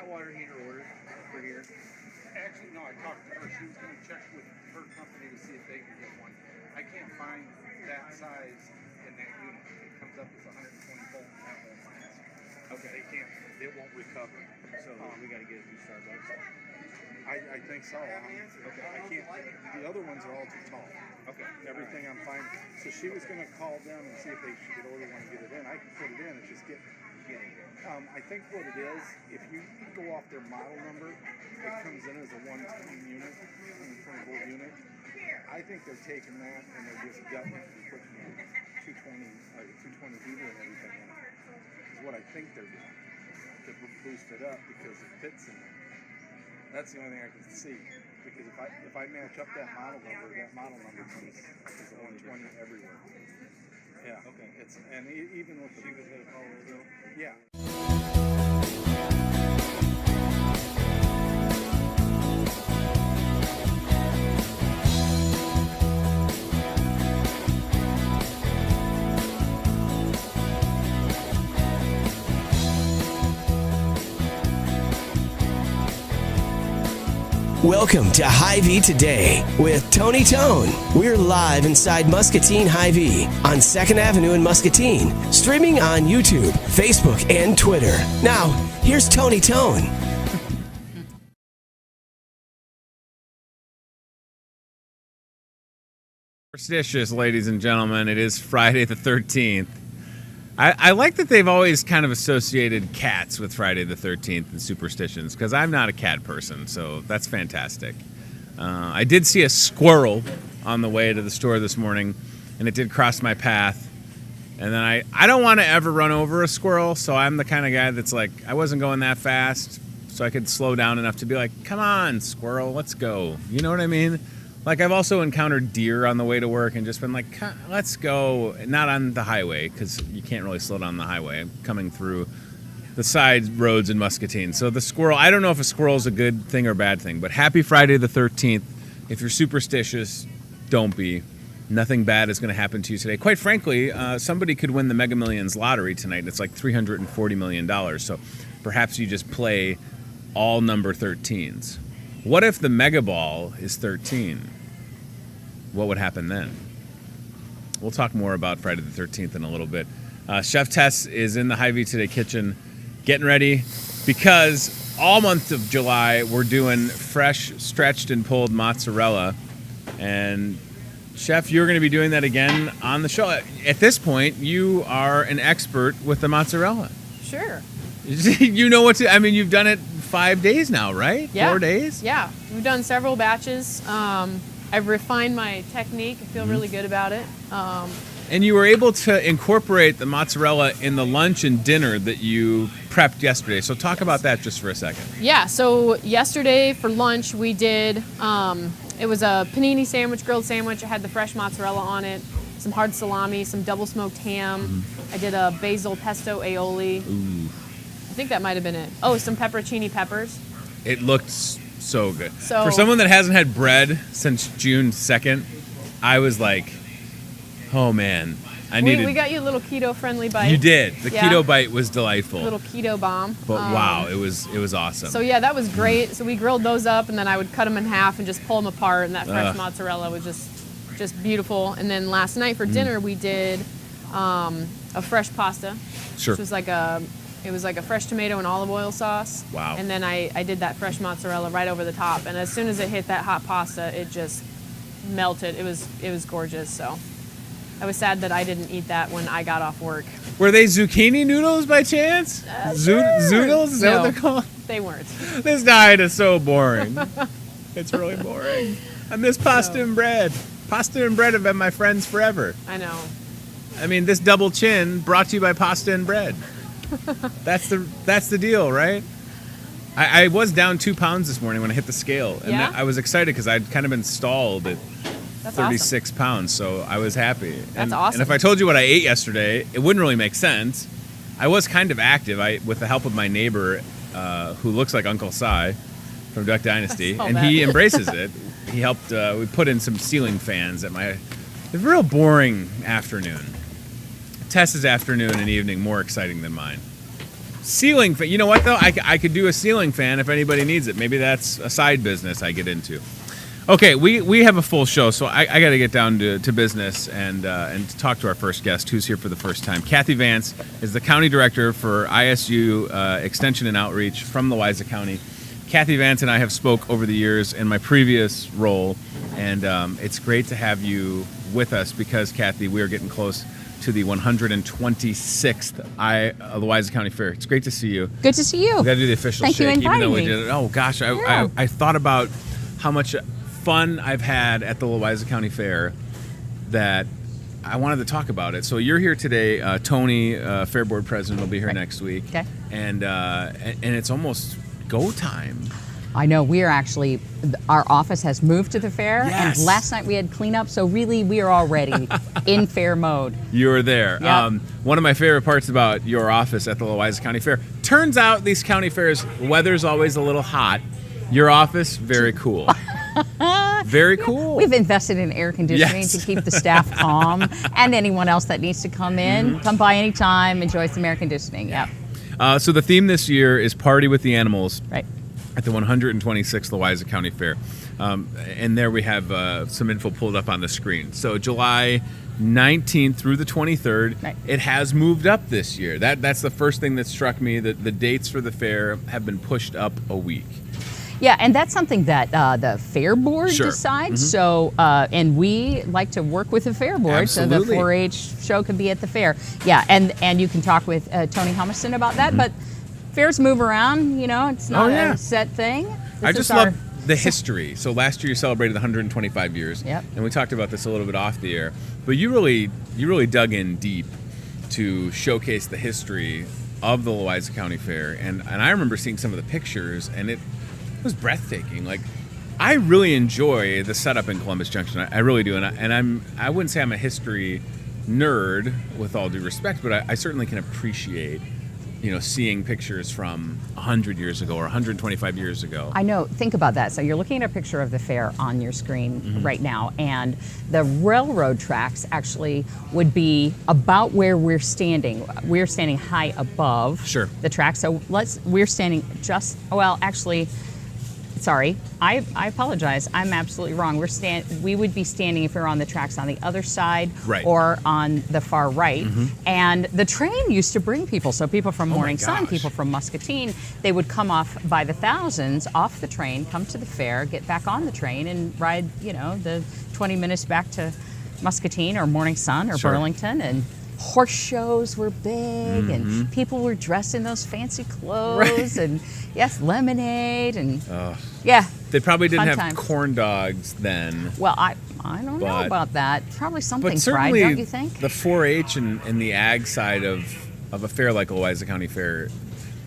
hot water heater ordered for here? Actually, no, I talked to her. She was going to check with her company to see if they can get one. I can't find that size in that unit. It comes up as 120 volt and that won't last. Okay. They can't. It won't recover. So we got to get it through Starbucks. I think so. Okay. I can't. The other ones are all too tall. Okay. Everything I'm finding. So she was going to call them and see if they could order one and get it in. I can put it in. It's just getting it. I think what it is, if you go off their model number, it comes in as a 120 unit, 120 volt unit. I think they're taking that and they're just gutting it and putting a 220 heater and everything in it. Is what I think they're doing to boost it up because it fits in there. That's the only thing I can see. Because if I match up that model number comes is a 120 everywhere. Yeah. Okay. Even with she was going to call it though. Yeah. Welcome to Hy-Vee Today with Tony Tone. We're live inside Muscatine Hy-Vee on 2nd Avenue in Muscatine, streaming on YouTube, Facebook, and Twitter. Now, here's Tony Tone. Superstitious, ladies and gentlemen. It is Friday the 13th. I like that they've always kind of associated cats with Friday the 13th and superstitions, because I'm not a cat person, so that's fantastic. I did see a squirrel on the way to the store this morning, and it did cross my path. And then I don't want to ever run over a squirrel, so I'm the kind of guy that's like, I wasn't going that fast, so I could slow down enough to be like, come on, squirrel, let's go. You know what I mean? Like, I've also encountered deer on the way to work and just been like, let's go. Not on the highway, because you can't really slow down the highway. I'm coming through the side roads in Muscatine. So the squirrel, I don't know if a squirrel is a good thing or bad thing, but happy Friday the 13th. If you're superstitious, don't be. Nothing bad is going to happen to you today. Quite frankly, somebody could win the Mega Millions lottery tonight. It's like $340 million. So perhaps you just play all number 13s. What if the Mega Ball is 13? What would happen then? We'll talk more about Friday the 13th in a little bit. Chef Tess is in the Hy-Vee Today kitchen getting ready because all month of July we're doing fresh, stretched, and pulled mozzarella. And Chef, you're going to be doing that again on the show. At this point, you are an expert with the mozzarella. Sure. You know what to... I mean, you've done it 5 days now, right? Yeah. 4 days? Yeah. We've done several batches. I've refined my technique. I feel really good about it. And you were able to incorporate the mozzarella in the lunch and dinner that you prepped yesterday. So talk about that just for a second. Yeah. So yesterday for lunch we did, it was a panini sandwich, grilled sandwich. I had the fresh mozzarella on it, some hard salami, some double smoked ham. I did a basil pesto aioli. Ooh. I think that might have been it. Oh, some pepperoncini peppers. It looked so good. So, for someone that hasn't had bread since June 2nd, I was like, oh man, we got you a little keto-friendly bite. You did. The keto bite was delightful. A little keto bomb. But wow, it was awesome. So yeah, that was great. So we grilled those up, and then I would cut them in half and just pull them apart, and that fresh mozzarella was just beautiful. And then last night for dinner we did a fresh pasta, sure. Which was like a fresh tomato and olive oil sauce. Wow. And then I did that fresh mozzarella right over the top, and as soon as it hit that hot pasta, it just melted. It was gorgeous. So I was sad that I didn't eat that when I got off work. Were they zucchini noodles by chance? Sure. Zoodles? Is that what they're called? They weren't. This diet is so boring. It's really boring. I miss pasta and bread. Pasta and bread have been my friends forever. I know. I mean, this double chin brought to you by pasta and bread. That's the deal, right? I was down 2 pounds this morning when I hit the scale, and yeah? I was excited because I'd kind of been stalled at 36 pounds, so I was happy. That's awesome. And if I told you what I ate yesterday, it wouldn't really make sense. I was kind of active. With the help of my neighbor, who looks like Uncle Si from Duck Dynasty, and he embraces it. He helped. We put in some ceiling fans at a real boring afternoon. Tess's afternoon and evening more exciting than mine. Ceiling fan. You know what, though? I could do a ceiling fan if anybody needs it. Maybe that's a side business I get into. Okay, we have a full show, so I got to get down to business and to talk to our first guest, who's here for the first time. Kathy Vance is the County Director for ISU Extension and Outreach from Louisa County. Kathy Vance and I have spoke over the years in my previous role, and it's great to have you with us because, Kathy, we are getting close to the 126th Louisa County Fair. It's great to see you. Good to see you. We got to do the official Thank shake, you even though we me. did it. Oh gosh, Yeah. I thought about how much fun I've had at the Louisa County Fair that I wanted to talk about it. So you're here today. Tony, Fair Board President, will be here next week. Okay. And it's almost go time. I know. We are actually, our office has moved to the fair, Yes. and last night we had cleanup, so really we are already in fair mode. You were there. Yep. One of my favorite parts about your office at the Louisa County Fair, turns out these county fairs, weather's always a little hot. Your office, very cool. Very cool. We've invested in air conditioning Yes. to keep the staff calm, and anyone else that needs to come in, come by anytime, enjoy some air conditioning. Yep. So the theme this year is Party with the Animals. Right. At the 126th Louisa County Fair. And there we have some info pulled up on the screen. So July 19th through the 23rd, Right. It has moved up this year. That's the first thing that struck me, that the dates for the fair have been pushed up a week. Yeah, and that's something that the fair board Sure. decides. So, and we like to work with the fair board, so the Absolutely. 4-H show can be at the fair. Yeah, and you can talk with Tony Humison about that. But fairs move around, you know, it's not yeah. a set thing. I This just is our- love the history. So last year you celebrated 125 years. Yep. And we talked about this a little bit off the air. But you really dug in deep to showcase the history of the Louisa County Fair. And I remember seeing some of the pictures, and it was breathtaking. Like, I really enjoy the setup in Columbus Junction. I really do. And I wouldn't say I'm a history nerd, with all due respect, but I certainly can appreciate, you know, seeing pictures from 100 years ago or 125 years ago. I know. Think about that. So you're looking at a picture of the fair on your screen right now, and the railroad tracks actually would be about where we're standing. We're standing high above Sure. the track. So we're standing just, well, actually, sorry, I apologize. I'm absolutely wrong. We would be standing if we were on the tracks on the other side, Right. or on the far right. And the train used to bring people. So people from Morning Sun, gosh. people from Muscatine, they would come off by the thousands off the train, come to the fair, get back on the train, and ride, you know, the 20 minutes back to Muscatine or Morning Sun or Sure. Burlington. And horse shows were big, and people were dressed in those fancy clothes, and yes, lemonade, and yeah. They probably didn't Fun have times. corn dogs then. Well, I don't know But- about that. Probably something But fried, certainly don't you think? the 4-H and the ag side of a fair like Louisa County Fair,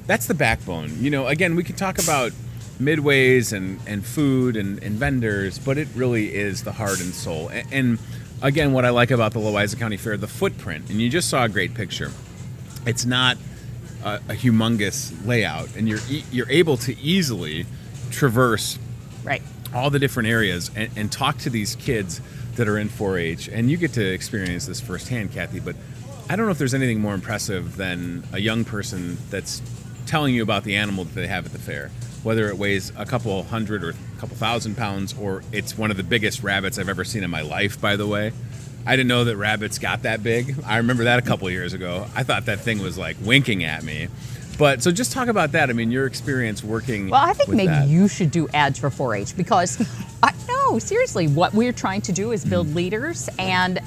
that's the backbone. You know, again, we could talk about midways and food and vendors, but it really is the heart and soul. And again, what I like about the Louisa County Fair, the footprint, and you just saw a great picture. It's not a humongous layout, and you're able to easily traverse Right. all the different areas and talk to these kids that are in 4-H. And you get to experience this firsthand, Kathy, but I don't know if there's anything more impressive than a young person that's telling you about the animal that they have at the fair, whether it weighs a couple hundred or a couple thousand pounds, or it's one of the biggest rabbits I've ever seen in my life, by the way. I didn't know that rabbits got that big. I remember that a couple of years ago. I thought that thing was like winking at me. But so just talk about that. I mean, your experience working Well, I think with maybe that. you should do ads for 4-H, because no, seriously, what we're trying to do is build leaders and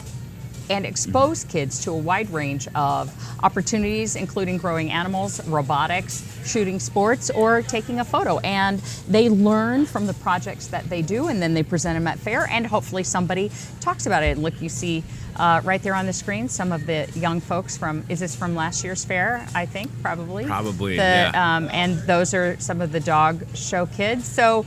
expose kids to a wide range of opportunities, including growing animals, robotics, shooting sports, or taking a photo. And they learn from the projects that they do, and then they present them at fair, and hopefully somebody talks about it. And look, you see right there on the screen some of the young folks is this from last year's fair, I think, probably? Probably, yeah. And those are some of the dog show kids. So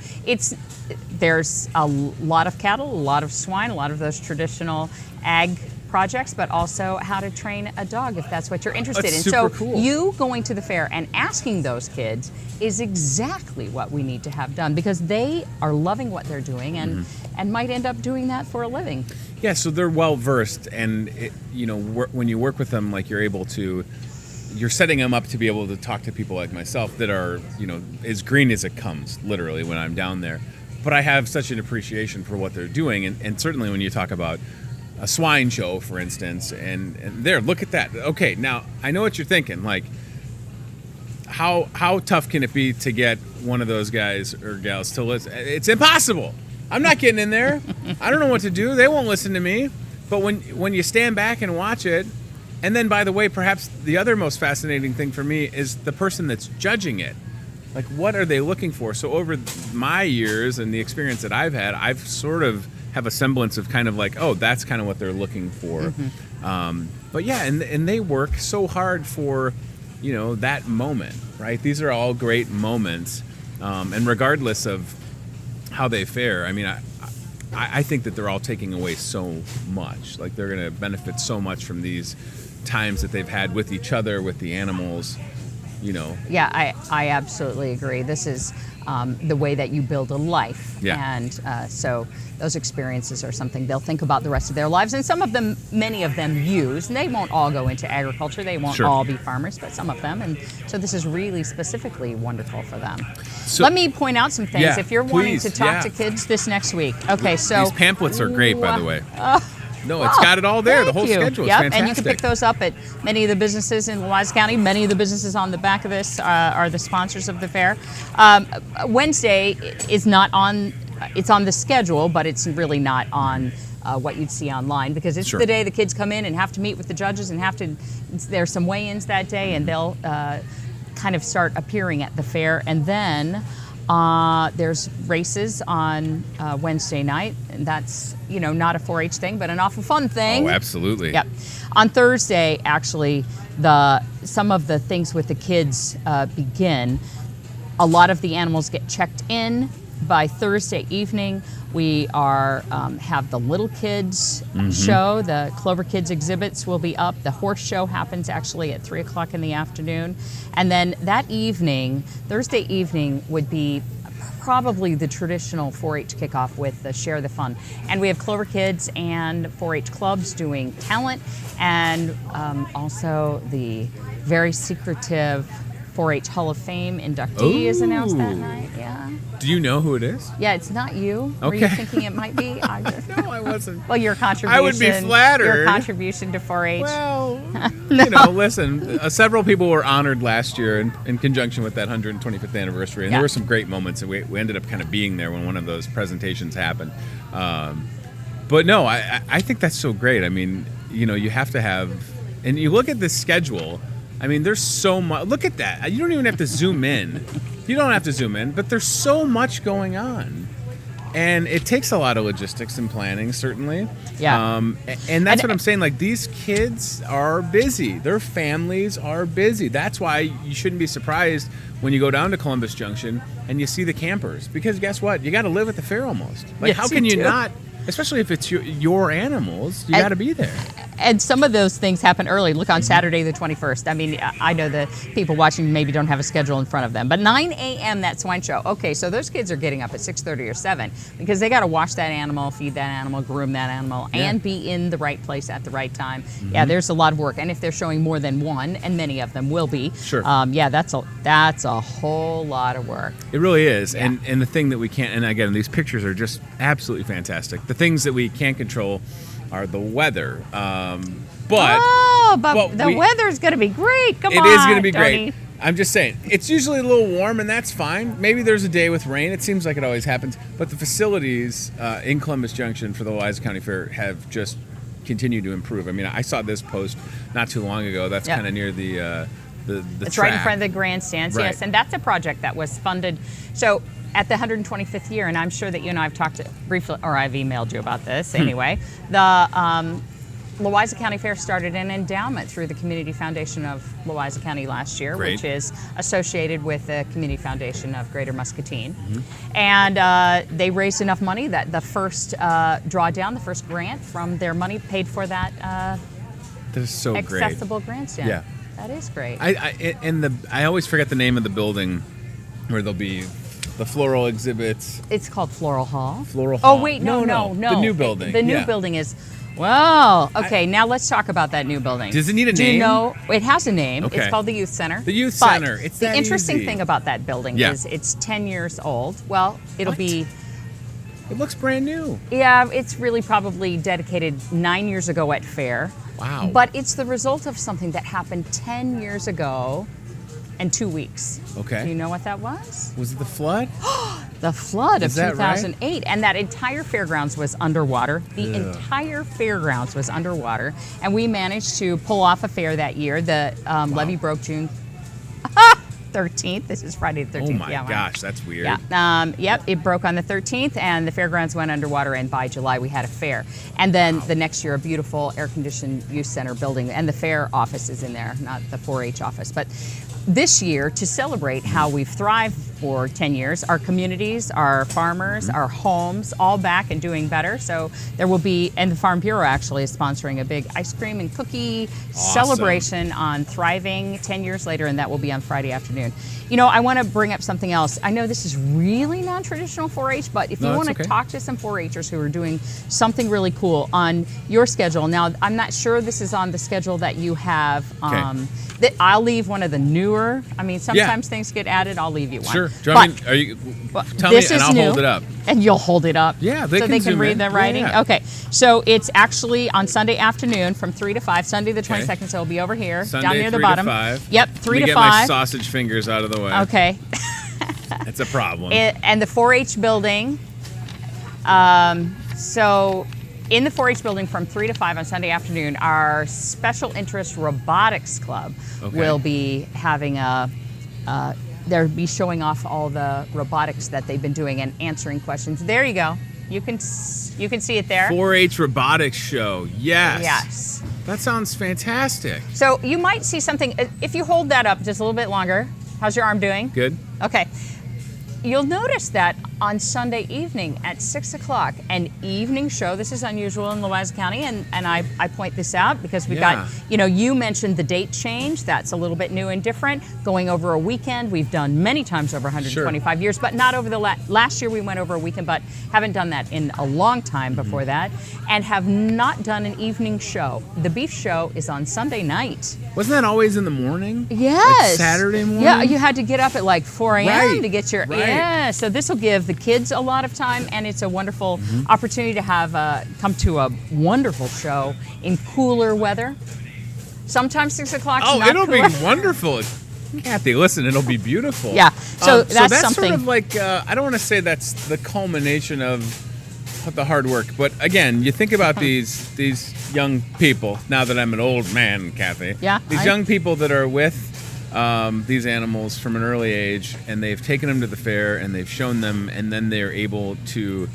there's a lot of cattle, a lot of swine, a lot of those traditional ag projects, but also how to train a dog if that's what you're interested That's in. So super cool. you going to the fair and asking those kids is exactly what we need to have done, because they are loving what they're doing and might end up doing that for a living. Yeah, so they're well versed, and when you work with them, like, you're able to you're setting them up to be able to talk to people like myself that are, as green as it comes, literally, when I'm down there. But I have such an appreciation for what they're doing. And certainly when you talk about a swine show, for instance, and there, look at that. Okay, now, I know what you're thinking. Like, how tough can it be to get one of those guys or gals to listen? It's impossible. I'm not getting in there. I don't know what to do. They won't listen to me. But when you stand back and watch it, and then, by the way, perhaps the other most fascinating thing for me is the person that's judging it. Like, what are they looking for? So over my years and the experience that I've had, I've sort of have a semblance of kind of like, oh, that's kind of what they're looking for. But yeah, and they work so hard for, that moment, right? These are all great moments. And regardless of how they fare, I mean, I think that they're all taking away so much. Like, they're going to benefit so much from these times that they've had with each other, with the animals, Yeah, I absolutely agree. This is the way that you build a life. Yeah. And so those experiences are something they'll think about the rest of their lives. And some of them, many of them use, and they won't all go into agriculture. They won't Sure. all be farmers, but some of them. And so this is really specifically wonderful for them. So- Let me point out some things. Yeah, If you're wanting please, to talk yeah. to kids this next week. Okay, so. These pamphlets are great, by the way. No, it's got it all there. The whole Thank you. schedule is Yep, fantastic. and you can pick those up at many of the businesses in Louisa County. Many of the businesses on the back of this are the sponsors of the fair. Wednesday is not on. It's on the schedule, but it's really not on what you'd see online because it's Sure. the day the kids come in and have to meet with the judges and there's some weigh-ins that day, and they'll kind of start appearing at the fair, and then. There's races on Wednesday night, and that's, not a 4-H thing, but an awful fun thing. Oh, absolutely. Yep. On Thursday, actually, some of the things with the kids begin. A lot of the animals get checked in by Thursday evening. We have the little kids show. The Clover Kids exhibits will be up. The horse show happens actually at 3 o'clock in the afternoon. And then that evening, Thursday evening, would be probably the traditional 4-H kickoff with the Share the Fun. And we have Clover Kids and 4-H clubs doing talent, and also the very secretive 4-H Hall of Fame inductee is announced that Ooh. night. Yeah. Do you know who it is? Yeah, it's not you. Were you Okay. thinking it might be? No, I wasn't. Well, your contribution. I would be flattered. Your contribution to 4-H. Well, listen, several people were honored last year in conjunction with that 125th anniversary, and Yeah. there were some great moments, and we ended up kind of being there when one of those presentations happened. But no, I think that's so great. I mean, you have to have, and you look at the schedule, I mean, there's so much. Look at that. You don't even have to zoom in. You don't have to zoom in, but there's so much going on. And it takes a lot of logistics and planning, certainly. Yeah. And that's what I'm saying. Like, these kids are busy. Their families are busy. That's why you shouldn't be surprised when you go down to Columbus Junction and you see the campers. Because guess what? You got to live at the fair almost. Like, Yes, how can you you do. not? Especially if it's your animals, you got to be there. And some of those things happen early. Look, on Saturday the 21st. I mean, I know the people watching maybe don't have a schedule in front of them. But 9 a.m., that swine show. Okay, so those kids are getting up at 6:30 or 7 because they got to wash that animal, feed that animal, groom that animal, and be in the right place at the right time. Yeah, there's a lot of work. And if they're showing more than one, and many of them will be, Sure. that's a whole lot of work. It really is. Yeah. And the thing that we can't, and again, these pictures are just absolutely fantastic. The things that we can't control are the weather. But the weather's going to be great. Come it on, is going to be Tony. great. I'm just saying, it's usually a little warm, and that's fine. Maybe there's a day with rain. It seems like it always happens. But the facilities in Columbus Junction for the Louisa County Fair have just continued to improve. I mean, I saw this post not too long ago. That's Yep. kind of near the It's track. right in front of the grandstands, Right. yes. And that's a project that was funded. So at the 125th year, and I'm sure that you and I have talked briefly, or I've emailed you about this anyway, the Louisa County Fair started an endowment through the Community Foundation of Louisa County last year, Great. which is associated with the Community Foundation of Greater Muscatine. And they raised enough money that the first drawdown, the first grant from their money paid for that That is so great. accessible grandstand. Yeah. That is great. I always forget the name of the building where there'll be the floral exhibits. It's called Floral Hall. Floral Hall. Oh wait, no. The new building. The new yeah. building is Well, okay, now let's talk about that new building. Does it need a Do name? you know, it has a name. Okay. It's called the Youth Center. The Youth But Center. It's the that interesting easy. thing about that building Yeah. is it's 10 years old. Well, it'll What? be, It looks brand new. yeah, it's really probably dedicated 9 years ago at Fair. Wow. But it's the result of something that happened 10 years ago and 2 weeks. Okay. Do you know what that was? Was it the flood? The flood of Is that right? 2008. And that entire fairgrounds was underwater. The Ugh. entire fairgrounds was underwater. And we managed to pull off a fair that year. The levee broke June 13th. This is Friday the 13th. Oh my Yeah, wow. gosh, that's weird. Yeah. Yep, it broke on the 13th, and the fairgrounds went underwater, and by July we had a fair. And then the next year, a beautiful air-conditioned youth center building, and the fair office is in there, not the 4-H office. But this year, to celebrate how we've thrived for 10 years, our communities, our farmers, our homes, all back and doing better. So there will be, and the Farm Bureau actually is sponsoring a big ice cream and cookie celebration on thriving 10 years later, and that will be on Friday afternoon. You know, I want to bring up something else. I know this is really non-traditional 4-H, but if you No, want that's to okay. talk to some 4-Hers who are doing something really cool on your schedule. Now, I'm not sure this is on the schedule that you have. I'll leave one of the newer. I mean, sometimes things get added. I'll leave you one. Sure. Do you But want me, are you, tell me this and is I'll new, hold it up. and you'll hold it up. Yeah, they so can they can zoom read in. the writing. Yeah. Okay, so it's actually on Sunday afternoon from 3 to 5. Sunday the 22nd, so it'll be over here Sunday, down near the 3 bottom. to 5. Yep, Let 3 me to get 5. my sausage fingers out of the way. Okay. It's a problem. And the 4-H building. So in the 4-H building from 3 to 5 on Sunday afternoon, our Special Interest Robotics Club Okay. will be having they'll be showing off all the robotics that they've been doing and answering questions. There you go. You can see it there. 4-H robotics show. Yes. Yes. That sounds fantastic. So you might see something, if you hold that up just a little bit longer. How's your arm doing? Good. Okay. You'll notice that on Sunday evening at 6 o'clock, an evening show. This is unusual in Loazza County, and I point this out because we've got, you mentioned the date change. That's a little bit new and different. Going over a weekend, we've done many times over 125 years, but not over the last year we went over a weekend, but haven't done that in a long time before that, and have not done an evening show. The beef show is on Sunday night. Wasn't that always in the morning? Yes. Like Saturday morning? Yeah, you had to get up at like 4 a.m. Right, to get your, right. yeah. So this will give the kids a lot of time, and it's a wonderful opportunity to have come to a wonderful show in cooler weather. Sometimes 6 o'clock. Oh, not it'll cooler. be wonderful. Kathy, listen, it'll be beautiful. Yeah. So that's something. Sort of like, I don't want to say that's the culmination of the hard work, but again, you think about these young people, now that I'm an old man, Kathy. Yeah. These young people that are with these animals from an early age, and they've taken them to the fair and they've shown them, and then they're able to,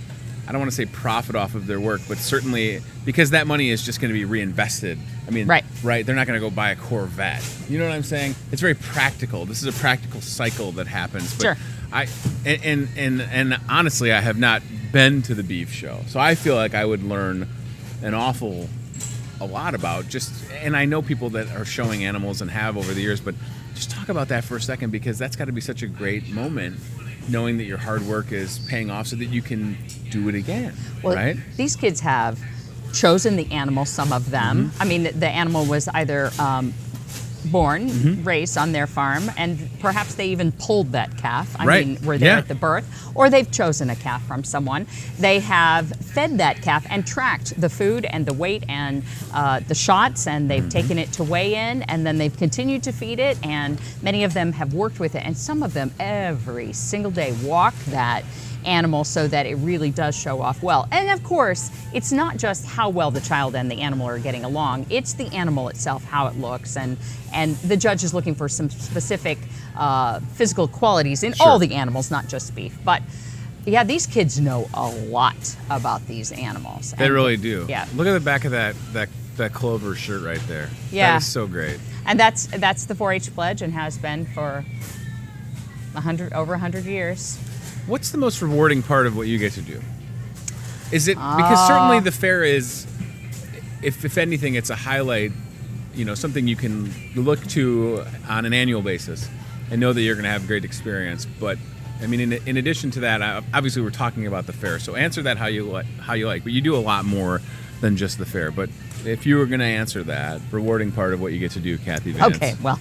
I don't want to say profit off of their work, but certainly because that money is just going to be reinvested. I mean, right? They're not going to go buy a Corvette. You know what I'm saying? It's very practical. This is a practical cycle that happens. But sure. And honestly, I have not been to the beef show, so I feel like I would learn a lot about and I know people that are showing animals and have over the years, but just talk about that for a second, because that's got to be such a great moment, knowing that your hard work is paying off so that you can do it again, right? These kids have chosen the animal, some of them. I mean, the animal was either born, raised on their farm, and perhaps they even pulled that calf. I mean, were there at the birth, or they've chosen a calf from someone. They have fed that calf and tracked the food and the weight and the shots, and they've taken it to weigh in, and then they've continued to feed it, and many of them have worked with it, and some of them every single day walk that animal so that it really does show off well. And of course, it's not just how well the child and the animal are getting along, it's the animal itself, how it looks, and the judge is looking for some specific physical qualities in all the animals, not just beef. But yeah, these kids know a lot about these animals. They really do. Yeah. Look at the back of that Clover shirt right there. Yeah. That is so great. And that's the 4-H pledge, and has been for over 100 years. What's the most rewarding part of what you get to do? Is it because certainly the fair is, if anything, it's a highlight, something you can look to on an annual basis and know that you're going to have a great experience. But I mean, in addition to that, obviously we're talking about the fair, so answer that how you like. But you do a lot more than just the fair. But if you were going to answer that, rewarding part of what you get to do, Kathy Vance. Okay, well,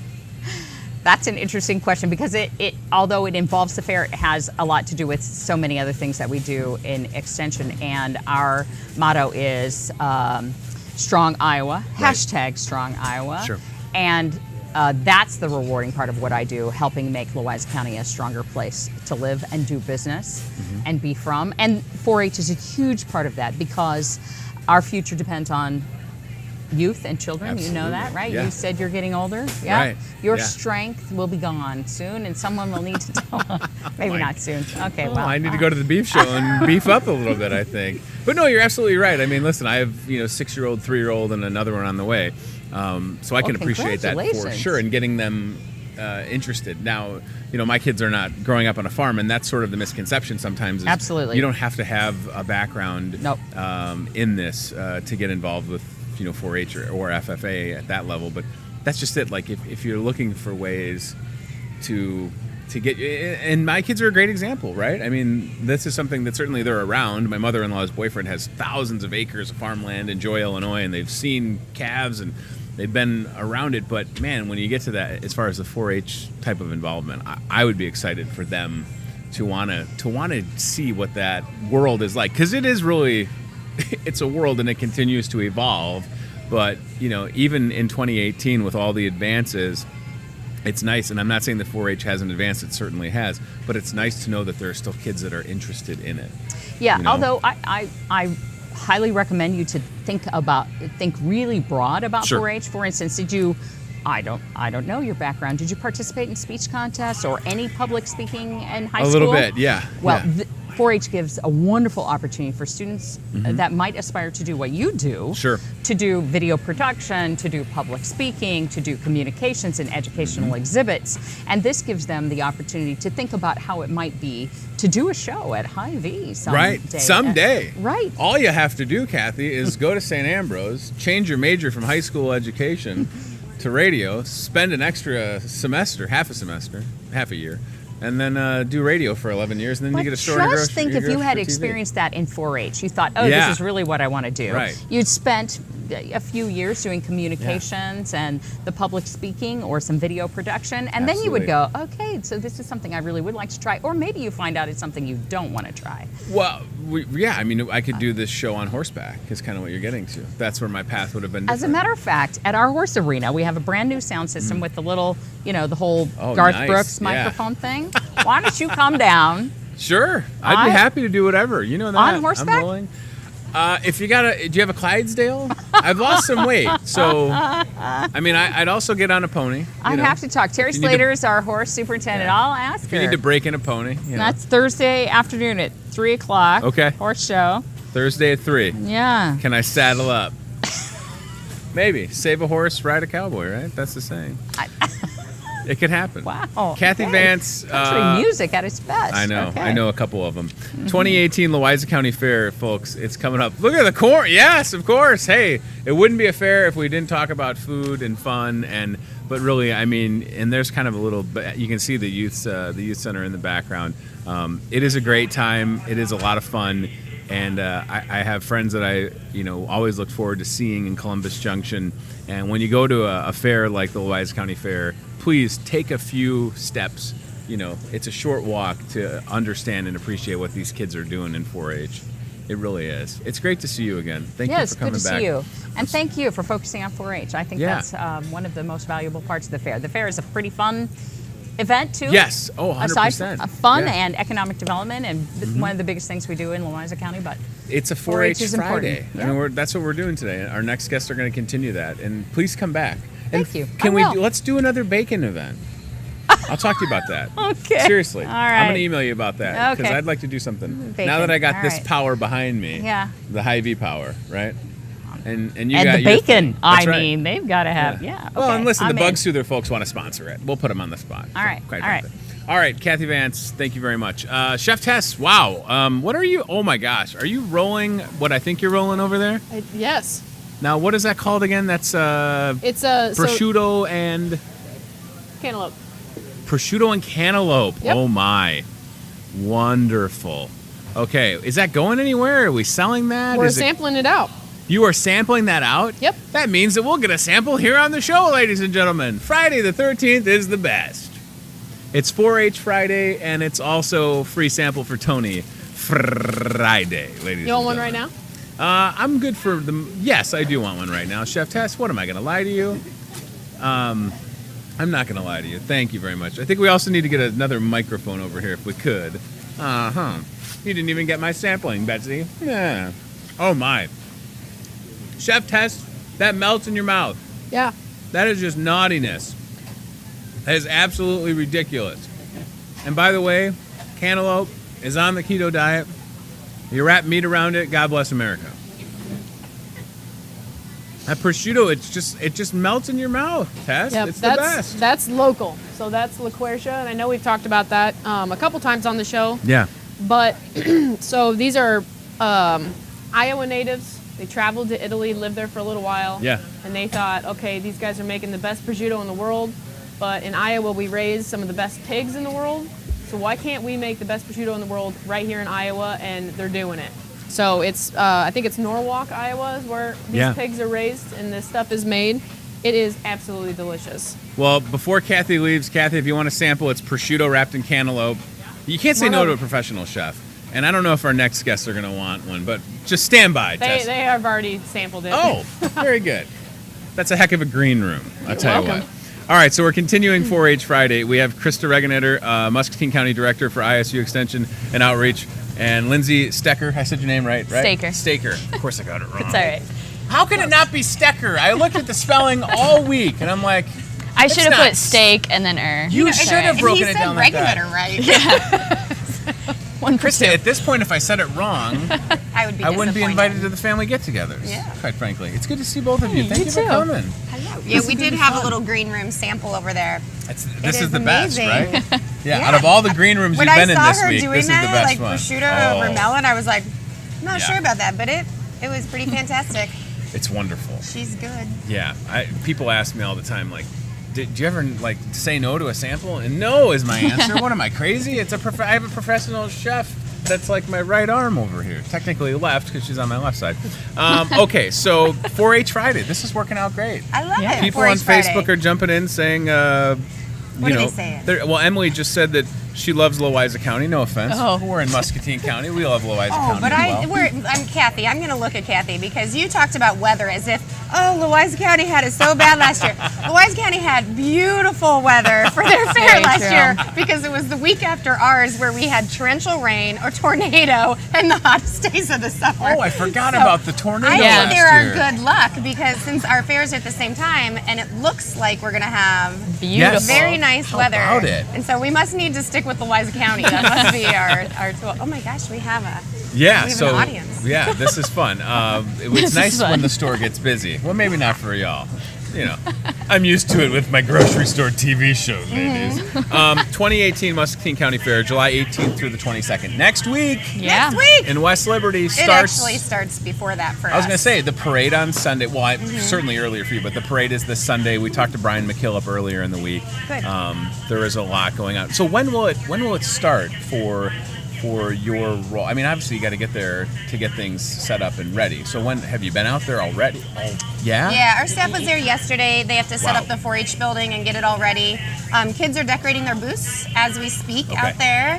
that's an interesting question because it although it involves the fair, it has a lot to do with so many other things that we do in Extension. And our motto is Strong Iowa, hashtag Strong Iowa. Sure. And that's the rewarding part of what I do, helping make Louisa County a stronger place to live and do business and be from. And 4-H is a huge part of that because our future depends on youth and children. Absolutely. You know that, right? Yeah. You said you're getting older. Yeah. Right. Your Yeah. strength will be gone soon, and someone will need to tell. Maybe not soon. Okay. Oh, Well, I need to go to the beef show and beef up a little bit, I think. But no, you're absolutely right. I mean, listen, I have 6-year-old, 3-year-old, and another one on the way. So I can appreciate that for congratulations. sure, and getting them interested. Now, my kids are not growing up on a farm, and that's sort of the misconception sometimes. Is Absolutely. You don't have to have a background Nope. in this to get involved with 4-H or FFA at that level. But that's just it. Like if you're looking for ways to get, and my kids are a great example, right? I mean, this is something that certainly they're around. My mother-in-law's boyfriend has thousands of acres of farmland in Joy, Illinois, and they've seen calves and they've been around it. But man, when you get to that, as far as the 4-H type of involvement, I would be excited for them to want to see what that world is like, because it is really, it's a world and it continues to evolve. But even in 2018, with all the advances, it's nice, and I'm not saying that 4-H hasn't advanced, it certainly has, but it's nice to know that there are still kids that are interested in it. Yeah, although I highly recommend you to think really broad about Sure. 4-H. For instance, I don't know your background. Did you participate in speech contests or any public speaking in high school? A little bit, yeah. Well, yeah. 4-H gives a wonderful opportunity for students that might aspire to do what you do. Sure. To do video production, to do public speaking, to do communications and educational exhibits. And this gives them the opportunity to think about how it might be to do a show at Hy-Vee someday. Right, someday. Right. All you have to do, Kathy, is go to St. Ambrose, change your major from high school education to radio, spend an extra semester, half a year, and then do radio for 11 years, and then But you get a store and a just think if you had experienced that in 4-H, you thought, oh, Yeah. this is really what I want to do. Right. You'd spent a few years doing communications and the public speaking or some video production, and then you would go, okay, so this is something I really would like to try. Or maybe you find out it's something you don't want to try. Well, yeah, I mean, I could do this show on horseback, is kind of what you're getting to. That's where my path would have been As a different. matter of fact, at our horse arena, we have a brand new sound system with the little, the whole Oh, Garth nice. Brooks Yeah. microphone thing. Why don't you come down? Sure, I'd be happy to do whatever. You know that. On horseback? I'm willing. If you do you have a Clydesdale? I've lost some weight, so I mean, I'd also get on a pony. I'd have to talk. Terry If you need Slater is our horse superintendent. Yeah. I'll ask If her. you need to break in a pony, That's Thursday afternoon at 3 o'clock. Okay. Horse show. Thursday at 3. Yeah. Can I saddle up? Maybe. Save a horse, ride a cowboy, right? That's the saying. It could happen. Wow. Kathy okay. Vance. Country music at its best. I know. Okay. I know a couple of them. 2018 Louisa County Fair, folks. It's coming up. Look at the corn. Yes, of course. Hey, it wouldn't be a fair if we didn't talk about food and fun. But really, I mean, and there's kind of a little. You can see the youth center in the background. It is a great time. It is a lot of fun. And I have friends that I, always look forward to seeing in Columbus Junction. And when you go to a fair like the Louisa County Fair, please take a few steps. It's a short walk to understand and appreciate what these kids are doing in 4-H. It really is. It's great to see you again. Thank you for coming back. Yes, good to see you. And thank you for focusing on 4-H. I think that's one of the most valuable parts of the fair. The fair is a pretty fun event too. Yes. Oh, 100%. Aside from fun Yeah. and economic development, and one of the biggest things we do in Louisa County. But it's a 4-H 4-H is Friday. important. I mean, that's what we're doing today. Our next guests are going to continue that. And please come back. And Thank you. Can I we? will. Let's do another bacon event. I'll talk to you about that. Okay. Seriously. All I'm right. going to email you about that because Okay. I'd like to do something. Bacon. Now that I got All this right. power behind me. Yeah. The Hy-Vee power, right? And you and got the your bacon. thing. That's I right. mean, they've got to have. Yeah. Well, okay, and listen, I'm the in. Bug Soother folks want to sponsor it. We'll put them on the spot. All right. Quite All right. frankly. All right, Kathy Vance, thank you very much. Chef Tess, wow. What are you? Oh my gosh, are you rolling what I think you're rolling over there? Yes. Now, what is that called again? That's It's a prosciutto and cantaloupe. prosciutto and cantaloupe. Yep. Oh my, wonderful. Okay, is that going anywhere? Are we selling that? We're Is it- sampling it out. You are sampling that out? Yep. That means that we'll get a sample here on the show, ladies and gentlemen. Friday the 13th is the best. It's 4-H Friday, and it's also free sample for Tony Friday, ladies. You want and one right gentlemen. now? I'm good for the. Yes, I do want one right now. Chef Tess, what am I going to lie to you? I'm not going to lie to you. Thank you very much. I think we also need to get another microphone over here if we could. You didn't even get my sampling, Betsy. Yeah. Oh, my. Chef Tess, that melts in your mouth. Yeah. That is just naughtiness. That is absolutely ridiculous. And by the way, cantaloupe is on the keto diet. You wrap meat around it, God bless America. That prosciutto, it just melts in your mouth, Tess. Yep, It's the best. That's local. So that's La Quercia, and I know we've talked about that a couple times on the show. Yeah. But so these are Iowa natives. They traveled to Italy, lived there for a little while. Yeah. And they thought, okay, these guys are making the best prosciutto in the world, but in Iowa we raise some of the best pigs in the world. So why can't we make the best prosciutto in the world right here in Iowa? And they're doing it. So it's I think it's Norwalk, Iowa, is where these pigs are raised and this stuff is made. It is absolutely delicious. Well, before Kathy leaves, Kathy, if you want to sample, it's prosciutto wrapped in cantaloupe. You can't say no to a professional chef. And I don't know if our next guests are going to want one, but just stand by, Tess. They have already sampled it. Oh, very good. That's a heck of a green room, I'll tell you welcome. what. All right, so we're continuing 4-H Friday. We have Krista Regenetter, Muscatine County Director for ISU Extension and Outreach, and Lindsay Stecker. I said your name right? Staker. Staker. Of course I got it wrong. It's all right. How can it not be Stecker? I looked at the spelling all week, and I'm like, I should have not put steak and then You should have broken it down like that. right? Yeah. 1%. Krista, at this point, if I said it wrong, I would be I wouldn't be disappointed. invited to the family get-togethers. Yeah. Quite frankly, it's good to see both of you. Thank you for too. coming. Hello. Yeah, we did have a little green room sample over there. This is the amazing. best, right? Yeah. Out of all the green rooms When you've I been in saw this her week, doing this is the that, best like one. prosciutto over melon, I was like, not Yeah. sure about that, but it was pretty fantastic. It's wonderful. She's good. Yeah. People ask me all the time, like, did you ever like say no to a sample? And no is my answer. What am I, crazy? I have a professional chef that's like my right arm over here. Technically left because she's on my left side. Okay, so 4-H Friday. This is working out great. I love it. People on 4-H Friday. Facebook are jumping in saying, What are they saying? Well, Emily just said that she loves Louisa County. No offense. Oh. We're in Muscatine County. We love Louisa Oh, County but as well. I'm Kathy. I'm going to look at Kathy because you talked about weather as if, Louisa County had it so bad last year. Louisa County had beautiful weather for their fair Very last true. year because it was the week after ours where we had torrential rain or tornado and the hottest days of the summer. Oh, I forgot about the tornado I last think they're year. our good luck because since our fairs are at the same time and it looks like we're going to have Beautiful. very nice How weather. about it? And so we must need to stick with Louisa County. That must be our tool. Oh my gosh, we have Yeah, we have so an audience. yeah, this is fun. It's This is nice when fun. the store gets busy. Well, maybe not for y'all. You know, I'm used to it with my grocery store TV show, ladies. 2018 Muscatine County Fair, July 18th through the 22nd. Next week Yeah. next week. in West Liberty It starts. actually starts before that for us. I was going to say the parade on Sunday. Well, certainly earlier for you, but the parade is this Sunday. We talked to Brian McKillop earlier in the week. Good. There is a lot going on. So when will it start for your role? I mean, obviously you got to get there to get things set up and ready. So when have you been out there already? Oh, yeah. Yeah, our staff was there yesterday. They have to set Wow. up the 4-H building and get it all ready. Kids are decorating their booths as we speak Okay. out there,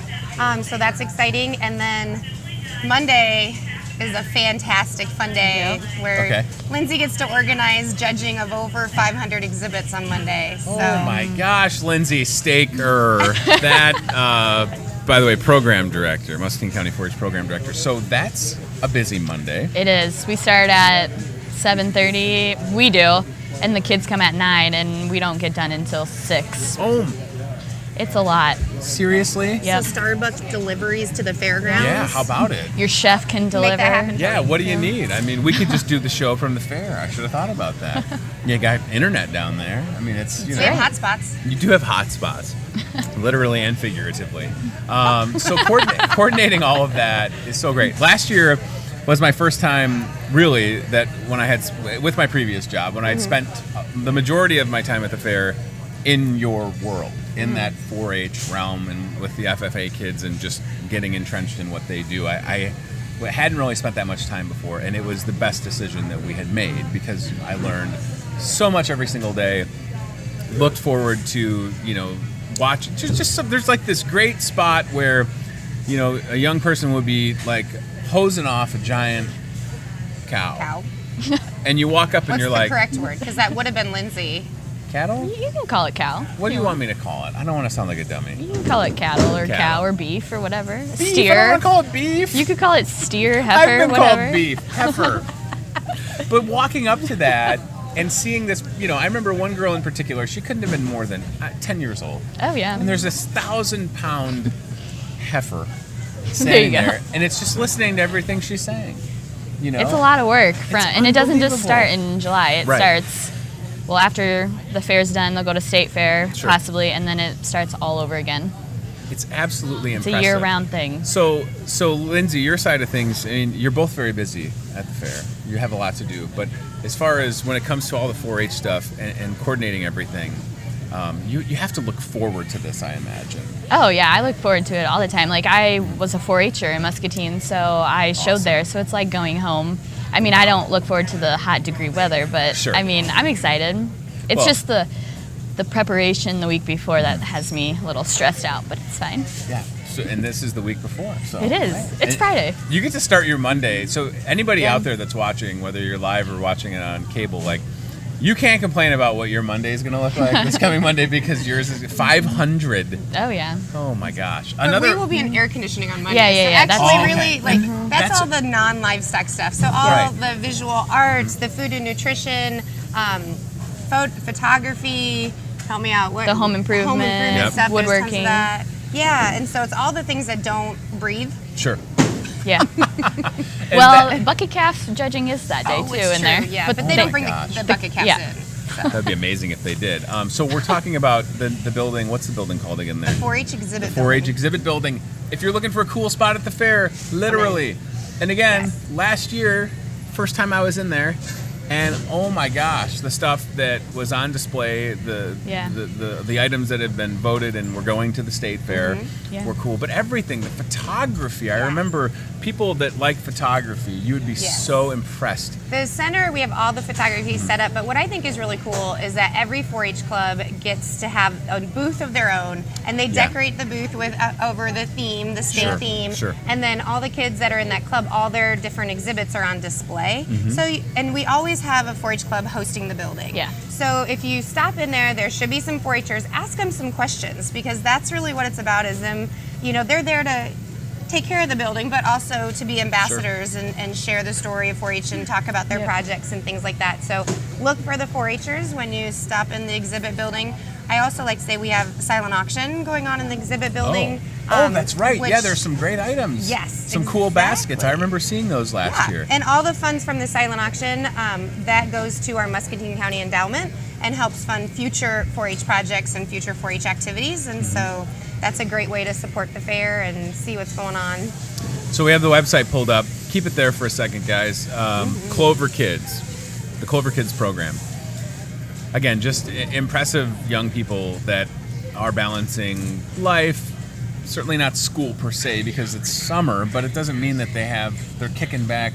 so that's exciting. And then Monday is a fantastic fun day where Okay. Lindsay gets to organize judging of over 500 exhibits on Monday. So. Oh my gosh, Lindsay Staker. That, by the way, program director, Muscatine County 4-H program director. So that's a busy Monday. It is. We start at 7:30. We do. And the kids come at 9, and we don't get done until 6. Oh, It's a lot. seriously? Yep. So Starbucks deliveries to the fairgrounds. Yeah, how about it? Your chef can deliver. that happen. Yeah, what do you need? I mean, we could just do the show from the fair. I should have thought about that. You got internet down there. I mean, it's, you We know. have hot spots. You do have hot spots, literally and figuratively. So coordinating all of that is so great. Last year was my first time, really, that when I had, with my previous job, when I had spent the majority of my time at the fair in your world, in that 4-H realm and with the FFA kids and just getting entrenched in what they do. we hadn't really spent that much time before, and it was the best decision that we had made because I learned so much every single day. Looked forward to, watch there's like this great spot where, a young person would be like hosing off a giant cow. And you walk up and you're like, what's the correct word? Because that would have been Lindsay. Cattle? You can call it cow. What do you want me to call it? I don't want to sound like a dummy. You can call it cattle or Cattle. cow or beef or whatever. Beef? Steer. I don't want to call it beef. You could call it steer, heifer, I've been whatever. called beef, heifer. But walking up to that and seeing this, I remember one girl in particular, she couldn't have been more than 10 years old. Oh, yeah. And there's this 1,000-pound heifer There standing you go. there, and it's just listening to everything she's saying. It's a lot of work, and it doesn't just start unbelievable. in July. It Right. starts, after the fair's done, they'll go to state fair, Sure. possibly, and then it starts all over again. It's absolutely It's impressive. a year-round thing. So Lindsay, your side of things, I mean, you're both very busy at the fair. You have a lot to do. But as far as when it comes to all the 4-H stuff and coordinating everything, you have to look forward to this, I imagine. Oh, yeah, I look forward to it all the time. Like, I was a 4-H'er in Muscatine, so I showed there, so it's like going home. I mean, I don't look forward to the hot degree weather, but, Sure. I mean, I'm excited. It's Well- just the preparation the week before that has me a little stressed out, but it's fine. Yeah. So, and this is the week before. So It is. right. It's And Friday. You get to start your Monday. So anybody Yeah. out there that's watching, whether you're live or watching it on cable, like, you can't complain about what your Monday is going to look like this coming Monday because yours is 500. Oh, yeah. Oh my gosh. But we will be in air conditioning on Monday. Yeah, So that's- actually, Oh, really, okay. like, that's That's- all the non-livestock stuff. So all Right. the visual arts, the food and nutrition, photography. Help me out. What, The home improvement, Yep. stuff. There's tons of woodworking. that. Yeah, and so it's all the things that don't breathe. Sure. Yeah. And Well, that- bucket calf judging is that day, too, it's in true, there. Yeah, but Oh they don't my bring gosh. the bucket caps Yeah. in. that'd be amazing if they did. So we're talking about the building. What's the building called again there? 4-H exhibit. 4-H building. exhibit building. If you're looking for a cool spot at the fair, literally. And again, Yes. last year, first time I was in there, and oh my gosh, the stuff that was on display, the items that have been voted and were going to the state fair Yeah. were cool. But everything, the photography, I remember people that like photography, you would be Yes. so impressed. The center, we have all the photography set up, but what I think is really cool is that every 4-H club gets to have a booth of their own, and they Yeah. decorate the booth with over the theme, the state Sure, theme, sure. and then all the kids that are in that club, all their different exhibits are on display. And we always have a 4-H club hosting the building. Yeah. So if you stop in there should be some 4-Hers. Ask them some questions because that's really what it's about. Is them, they're there to take care of the building, but also to be ambassadors and share the story of 4-H and talk about their projects and things like that. So look for the 4-Hers when you stop in the exhibit building. I also like to say we have silent auction going on in the exhibit building. Oh, that's right. which- Yeah, there's some great items. Yes, Some cool baskets. I exactly. remember seeing those last year. And all the funds from the silent auction, that goes to our Muscatine County Endowment and helps fund future 4-H projects and future 4-H activities. And so that's a great way to support the fair and see what's going on. So we have the website pulled up. Keep it there for a second, guys. Clover Kids, the Clover Kids program. Again, just impressive young people that are balancing life. Certainly not school per se because it's summer, but it doesn't mean that they're kicking back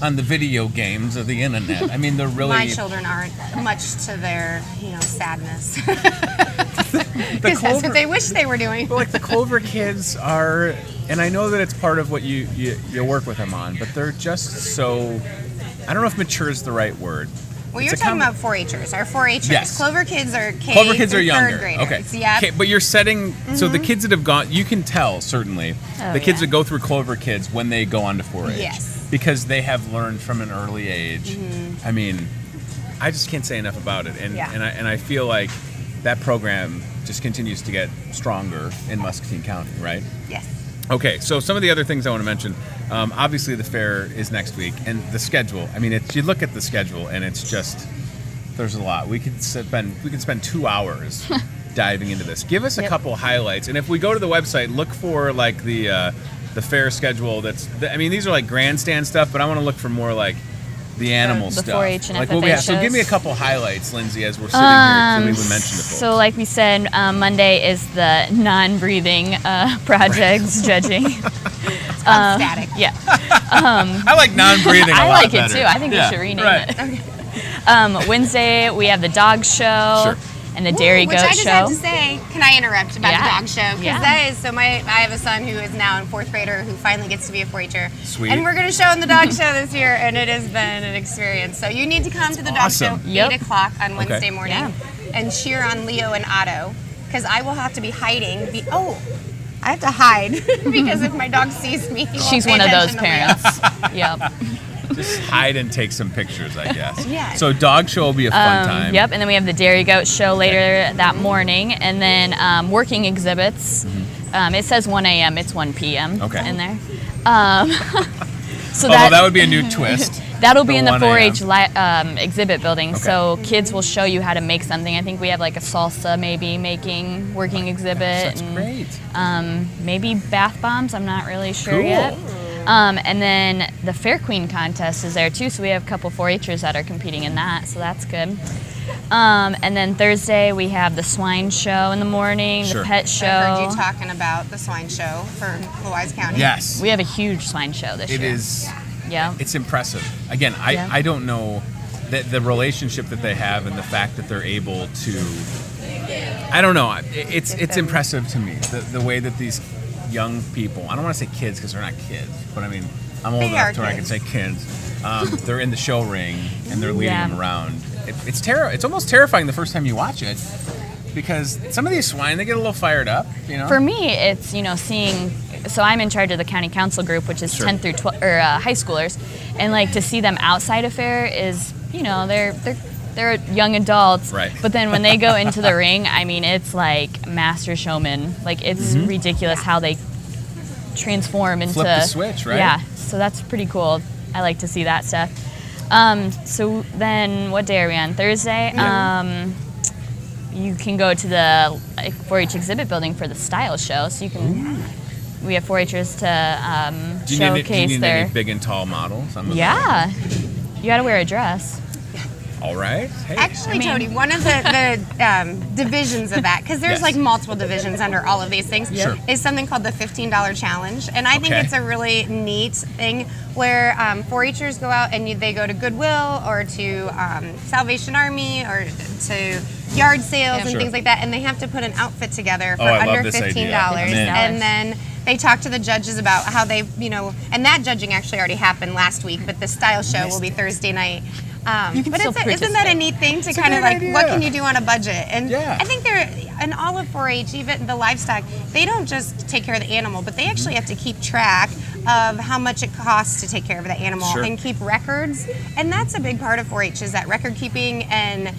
on the video games of the internet. I mean, they're really My children aren't, much to their, sadness. the Because that's what they wish they were doing. But like the Clover Kids are, and I know that it's part of what you work with them on, but they're just so, I don't know if mature is the right word. Well, It's you're a talking com- about 4-Hers. Our 4-Hers. Yes. Clover Kids are K Clover Kids through are younger. third graders. Okay. Yep. Okay, but you're setting, so the kids that have gone, you can tell certainly, Oh, the kids yeah. that go through Clover Kids when they go on to 4-H. Yes. Because they have learned from an early age. I mean, I just can't say enough about it. And, Yeah. and I feel like that program just continues to get stronger in Muscatine County, right? Yes. Okay, so some of the other things I want to mention. Obviously, the fair is next week, and the schedule. I mean, you look at the schedule, and it's just there's a lot. We could spend 2 hours diving into this. Give us a couple highlights, and if we go to the website, look for like the fair schedule. These are like grandstand stuff, but I want to look for more like the animal The stuff. 4-H and like what we FFA have. So give me a shows. couple highlights, Lindsay, as we're sitting here. So we would mention the folks. So like we said, Monday is the non-breathing projects judging. Static. Yeah. I like non-breathing a I lot like it better. too. I think Yeah, we should rename right. it. Wednesday we have the dog show Sure. and the dairy Which goat I just show. had to say, can I interrupt about Yeah. the dog show? Because Yeah. that is, so I have a son who is now in 4th grader who finally gets to be a 4-H'er. Sweet. And we're going to show him the dog show this year, and it has been an experience. So you need to come to the dog show awesome. 8 o'clock on Wednesday Okay. morning Yeah. and cheer on Leo and Otto, because I will have to be hiding. I have to hide because if my dog sees me, he won't She's pay one of those attention to Leo. parents. Yep. Just hide and take some pictures, I guess. Yeah. So dog show will be a fun time. Yep, and then we have the dairy goat show later that morning, and then working exhibits. It says 1 a.m. It's 1 p.m. Okay. in there. So Although that would be a new twist. that'll be the in the 1 4-H exhibit building. Okay. So kids will show you how to make something. I think we have like a salsa maybe making working exhibit. That's and, great. Maybe bath bombs. I'm not really sure Cool. yet. And then the Fair Queen contest is there too. So we have a couple 4-H'ers that are competing in that. So that's good. And then Thursday we have the swine show in the morning, Sure. the pet show. I heard you talking about the swine show for Louise County. Yes. We have a huge swine show this It year. is. Yeah. It's impressive. Again, Yeah. I don't know the relationship that they have and the fact that they're able to. I don't know. It's impressive to me the way that these young people. I don't want to say kids because they're not kids, but I mean I'm old They enough are to where I can kids. say kids. They're in the show ring and they're leading Yeah. them around. It's almost terrifying the first time you watch it because some of these swine they get a little fired up. You know. For me, it's seeing. So I'm in charge of the county council group, which is Sure. 10 through 12 or high schoolers, and like to see them outside of fair is they're young adults. Right. But then when they go into the ring, I mean, it's like master showman. Like it's ridiculous how they transform into Flip the switch, right? Yeah. So that's pretty cool. I like to see that stuff. So then, what day are we on? Thursday. You can go to the 4-H exhibit building for the style show, so you can. We have 4-Hers to Do you showcase need their. any big and tall models? Yeah, you got to wear a dress. All right. Hey. Actually, I mean- Tony, one of the divisions of that, because there's Yes. like multiple divisions under all of these things, Sure. is something called the $15 challenge. And I think Okay. it's a really neat thing where 4-Hers go out and they go to Goodwill or to Salvation Army or to yard sales and Sure. things like that, and they have to put an outfit together for Oh, I love under this idea. $15. I'm in. And then they talk to the judges about how they, and that judging actually already happened last week, but the style show will be Thursday night. You can But still isn't that a neat thing to kind of great like, what idea. can you do on a budget? And Yeah. I think they're, in all of 4-H, even the livestock, they don't just take care of the animal, but they actually have to keep track of how much it costs to take care of the animal Sure. and keep records. And that's a big part of 4-H is that record keeping and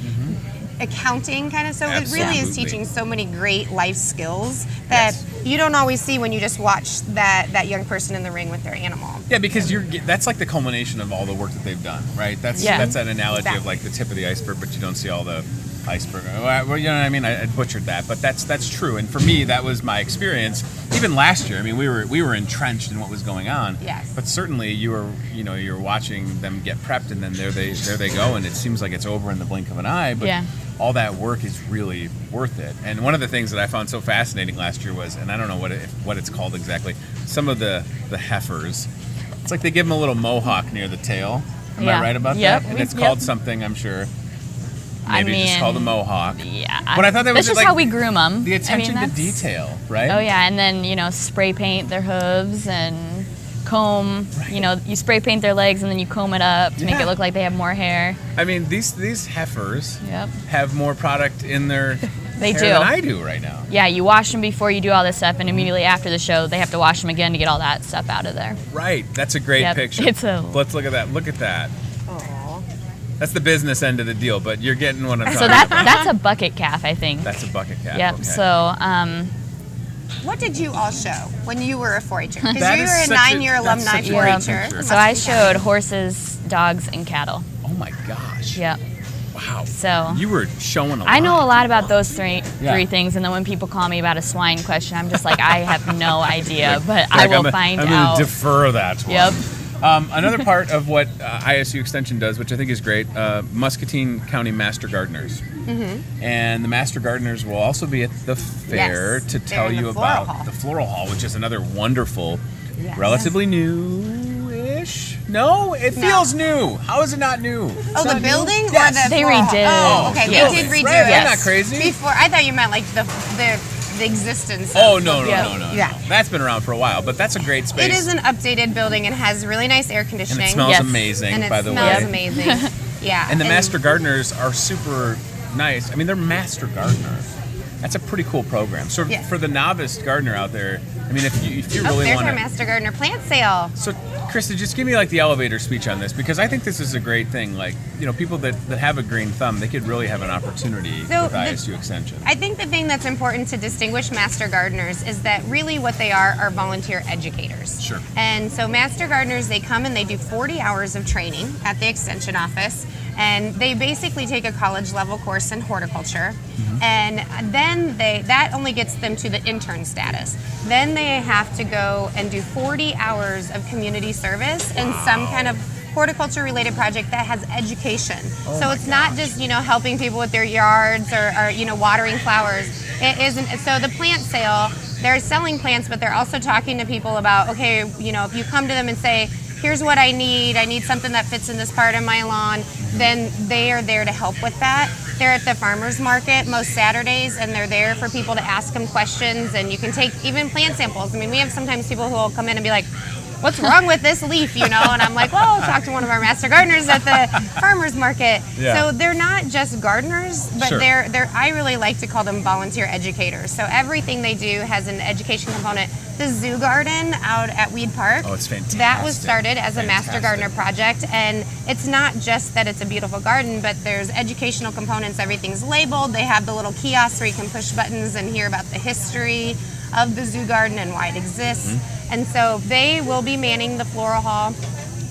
accounting kind of. So it really is Absolutely. teaching so many great life skills that Yes. you don't always see when you just watch that young person in the ring with their animal. Yeah, because that's like the culmination of all the work that they've done, right? That's Yeah. an analogy of like the tip of the iceberg, but you don't see all the iceberg. Well, you know what I mean? I butchered that, but that's true. And for me, that was my experience. Even last year, I mean, we were entrenched in what was going on. Yes. But certainly, you're watching them get prepped, and then there they go, and it seems like it's over in the blink of an eye. But Yeah. all that work is really worth it. And one of the things that I found so fascinating last year was, and I don't know what it's called exactly, some of the heifers. It's like they give them a little mohawk near the tail. Am Yeah. I right about Yep. that? And it's Yep. called something, I'm sure. Maybe it's just called a mohawk. Yeah. But I thought that was that's just like how we groom them. The attention to detail, right? Oh yeah, and then spray paint their hooves and comb. Right. You spray paint their legs and then you comb it up to make Yeah. it look like they have more hair. I mean, these heifers Yep. have more product in their They hair do. than I do right now. Yeah, you wash them before you do all this stuff, and immediately after the show, they have to wash them again to get all that stuff out of there. Right. That's a great Yep. picture. Let's look at that. Look at that. That's the business end of the deal, but you're getting what I'm So talking about. that's a bucket calf, I think. That's a bucket cap. Yep. Okay. So What did you all show when you were a 4-H'er? Because That you is were a such a- 9-year that's alumni such a great 4-H'er. picture. so I showed horses, dogs, and cattle. Oh my gosh. Yep. Wow. So You were showing a lot. I know a lot about those three Yeah. things, and then when people call me about a swine question, I'm just like, I have no idea, but I Like, will I'm find I'm out. going to defer that one. Yep. Another part of what ISU Extension does, which I think is great, Muscatine County Master Gardeners. Mm-hmm. And the Master Gardeners will also be at the fair Yes, to they're tell in you the floral about hall. the Floral Hall, which is another wonderful Yes. Relatively new-ish. No, it feels new. How is it not new? Oh, the building or Yes. the They floral redid. hall? Oh, okay. Yes. They did redo Right, it. I'm not crazy. Before, I thought you meant like the existence. Oh, of no. Yeah. That's been around for a while, but that's a great space. It is an updated building and has really nice air and conditioning. it smells Yes. amazing, And it by the smells way. amazing. Yeah. And the master gardeners are super nice. I mean, they're master gardeners. That's a pretty cool program. So Yeah. for the novice gardener out there, I mean, if you Oh, really there's want our to. Master Gardener plant sale. So, Krista, just give me like the elevator speech on this, because I think this is a great thing. Like, people that have a green thumb, they could really have an opportunity So with the- ISU Extension. I think the thing that's important to distinguish Master Gardeners is that really what they are volunteer educators. Sure. And so Master Gardeners, they come and they do 40 hours of training at the Extension office. And they basically take a college level course in horticulture. And then that only gets them to the intern status. Then they have to go and do 40 hours of community service and some kind of horticulture related project that has education. So it's not just, helping people with their yards or watering flowers. It isn't. So the plant sale, they're selling plants, but they're also talking to people about, okay, if you come to them and say, here's what I need something that fits in this part of my lawn, then they are there to help with that. They're at the farmers market most Saturdays, and they're there for people to ask them questions, and you can take even plant samples. I mean, we have sometimes people who will come in and be like, what's wrong with this leaf, And I'm like, well, talk to one of our master gardeners at the farmers market. Yeah. So they're not just gardeners, but Sure. they're I really like to call them volunteer educators. So everything they do has an education component. The zoo garden out at Weed Park. Oh, it's fantastic. That was started as a Master Fantastic. Gardener project, and it's not just that it's a beautiful garden, but there's educational components. Everything's labeled. They have the little kiosks where you can push buttons and hear about the history of the zoo garden and why it exists. And so they will be manning the floral hall.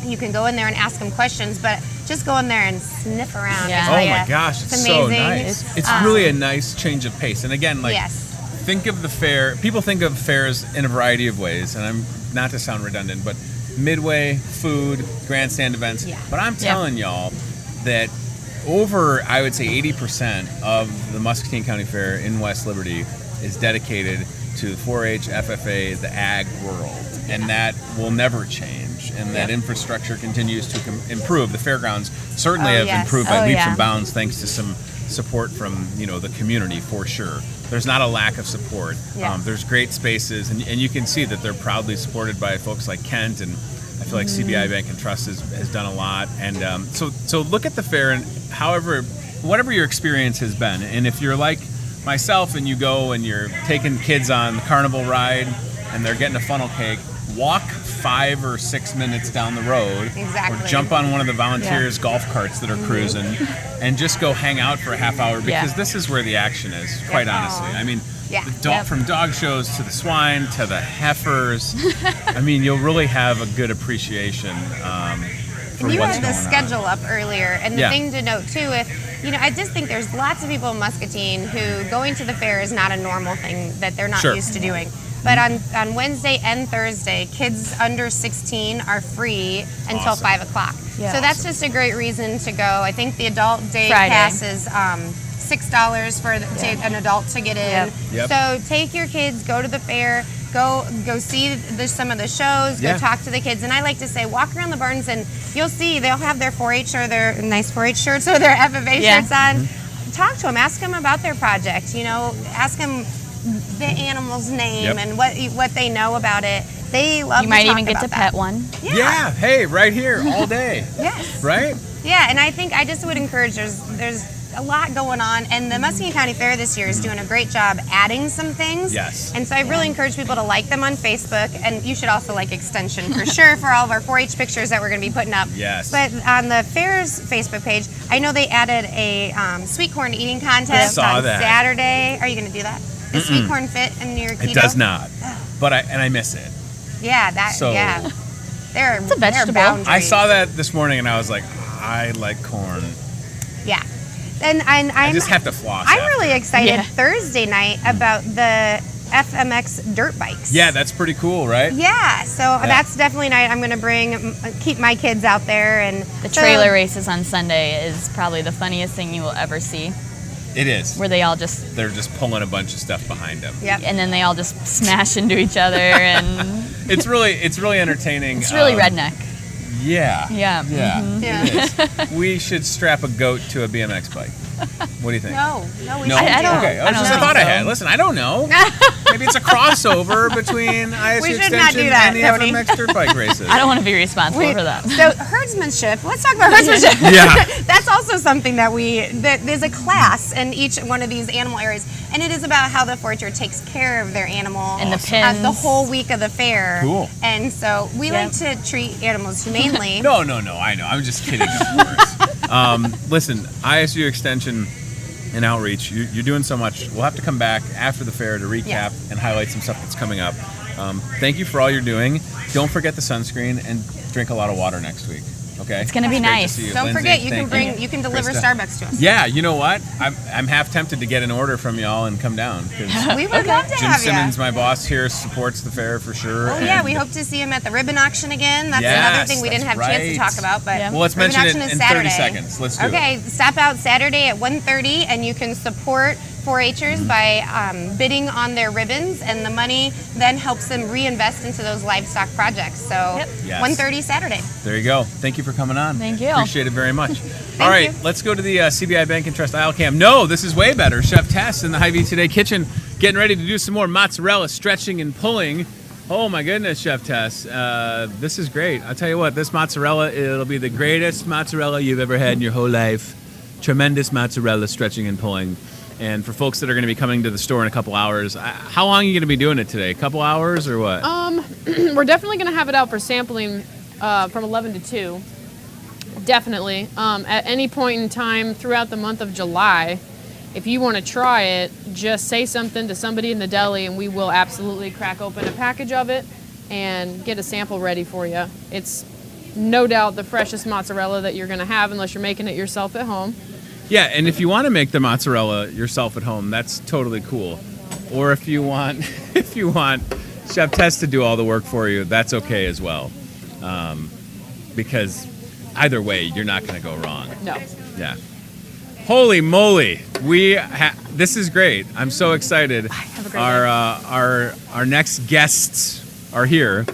You can go in there and ask them questions, but just go in there and sniff around. Yeah. I tell Oh ya. my gosh, it's amazing. so nice. It's really a nice change of pace. And again, like, Yes. think of the fair. People think of fairs in a variety of ways, and I'm not to sound redundant, but midway, food, grandstand events. Yeah. But I'm telling y'all that over, I would say, 80% of the Muscatine County Fair in West Liberty is dedicated to the 4-H, FFA, the ag world, and that will never change. And that infrastructure continues to improve. The fairgrounds certainly have yes. improved by leaps yeah. and bounds, thanks to some support from the community, for sure. There's not a lack of support. Yeah. There's great spaces, and you can see that they're proudly supported by folks like Kent, and I feel like CBI Bank and Trust has done a lot. And so look at the fair, and whatever your experience has been, and if you're like myself and you go and you're taking kids on the carnival ride and they're getting a funnel cake, walk 5 or 6 minutes down the road, Exactly. or jump on one of the volunteers' golf carts that are cruising, and just go hang out for a half hour, because this is where the action is, quite honestly. I mean, Yeah. from dog shows to the swine to the heifers, I mean, you'll really have a good appreciation for You what's had going the on. schedule up earlier, and the Yeah. thing to note too, I just think there's lots of people in Muscatine who going to the fair is not a normal thing that they're not Sure. used to doing. But on Wednesday and Thursday, kids under 16 are free until Awesome. 5 o'clock. Yeah. So that's just a great reason to go. I think the adult day Friday. pass is $6 for an adult to get in. Yep. So take your kids, go to the fair, go see some of the shows, go Yeah. talk to the kids. And I like to say, walk around the barns and you'll see they'll have their 4-H or their nice 4-H shirts or their FFA Yeah. shirts on. Talk to them, ask them about their project. Ask them the animal's name Yep. and what they know about it. They love. You might to talk even get about to that. pet one. Yeah, hey, right here, all day, Yes. right? Yeah, and I think I just would encourage. There's a lot going on, and the Muscatine County Fair this year is doing a great job adding some things. Yes. And so I really encourage people to like them on Facebook, and you should also like Extension for sure for all of our 4-H pictures that we're going to be putting up. Yes. But on the fair's Facebook page, I know they added a sweet corn eating contest Saw on that. Saturday. Are you going to do that? Does sweet corn fit in your keto? It does not, but I miss it. Yeah, So- They're a vegetable. boundaries. I saw that this morning and I was like, I like corn. Yeah. And I'm I just have to floss. I'm after. really excited Yeah. Thursday night about the FMX dirt bikes. Yeah, that's pretty cool, right? Yeah, so that's definitely a night I'm going to keep my kids out there. And The trailer races on Sunday is probably the funniest thing you will ever see, It is. where they all just, They're just pulling a bunch of stuff behind them. Yep. and then they all just smash into each other, and It's really entertaining. It's really redneck. Yeah. Yeah. Yeah. It is. We should strap a goat to a BMX bike. What do you think? No, we No? shouldn't. I don't- Okay, I that's don't just a think thought I so. had. Listen, I don't know. Maybe it's a crossover between ISU We should Extension not do that, and the Tony. FMX dirt bike races. I don't want to be responsible for that. So herdsmanship. Let's talk about herdsmanship. Yeah. That's also something that there's a class in each one of these animal areas, and it is about how the forager takes care of their animal And the the pins. whole week of the fair. Cool. And so we Yeah. like to treat animals humanely. No, I know. I'm just kidding, of course. Listen, ISU Extension and Outreach, you're doing so much. We'll have to come back after the fair to recap Yes. and highlight some stuff that's coming up. Thank you for all you're doing. Don't forget the sunscreen and drink a lot of water next week. Okay? It's gonna be great to nice. see you. Don't Lindsay, forget, you thank can you can deliver Krista. Starbucks to us. Yeah, you know what? I'm half tempted to get an order from y'all and come down. 'Cause We would love to Jim have Simmons, you. my boss here, supports the fair for sure. Oh yeah, and- we hope to see him at the ribbon auction again. That's Yes, another thing we didn't have that's a chance to right. talk about. But Yeah. Well, let's ribbon mention it auction is in 30 Saturday. seconds. Let's do it. Okay, stop out Saturday at 1:30, and you can support 4-Hers by bidding on their ribbons, and the money then helps them reinvest into those livestock projects. So Yes. 1:30 Saturday. There you go. Thank you for coming on. Thank you. Appreciate it very much. All right, you. let's go to the CBI Bank and Trust aisle cam. No, this is way better. Chef Tess in the Hy-Vee Today kitchen getting ready to do some more mozzarella stretching and pulling. Oh my goodness, Chef Tess. This is great. I'll tell you what, this mozzarella, it'll be the greatest mozzarella you've ever had in your whole life. Tremendous mozzarella stretching and pulling. And for folks that are going to be coming to the store in a couple hours, how long are you going to be doing it today? A couple hours or what? We're definitely going to have it out for sampling from 11 to 2. Definitely. At any point in time throughout the month of July, if you want to try it, just say something to somebody in the deli and we will absolutely crack open a package of it and get a sample ready for you. It's no doubt the freshest mozzarella that you're going to have unless you're making it yourself at home. Yeah, and if you want to make the mozzarella yourself at home, that's totally cool. Or if you want Chef Tess to do all the work for you, that's okay as well. Because either way, you're not going to go wrong. No. Yeah. Holy moly! This is great. I'm so excited. Have a great Our next guests are here.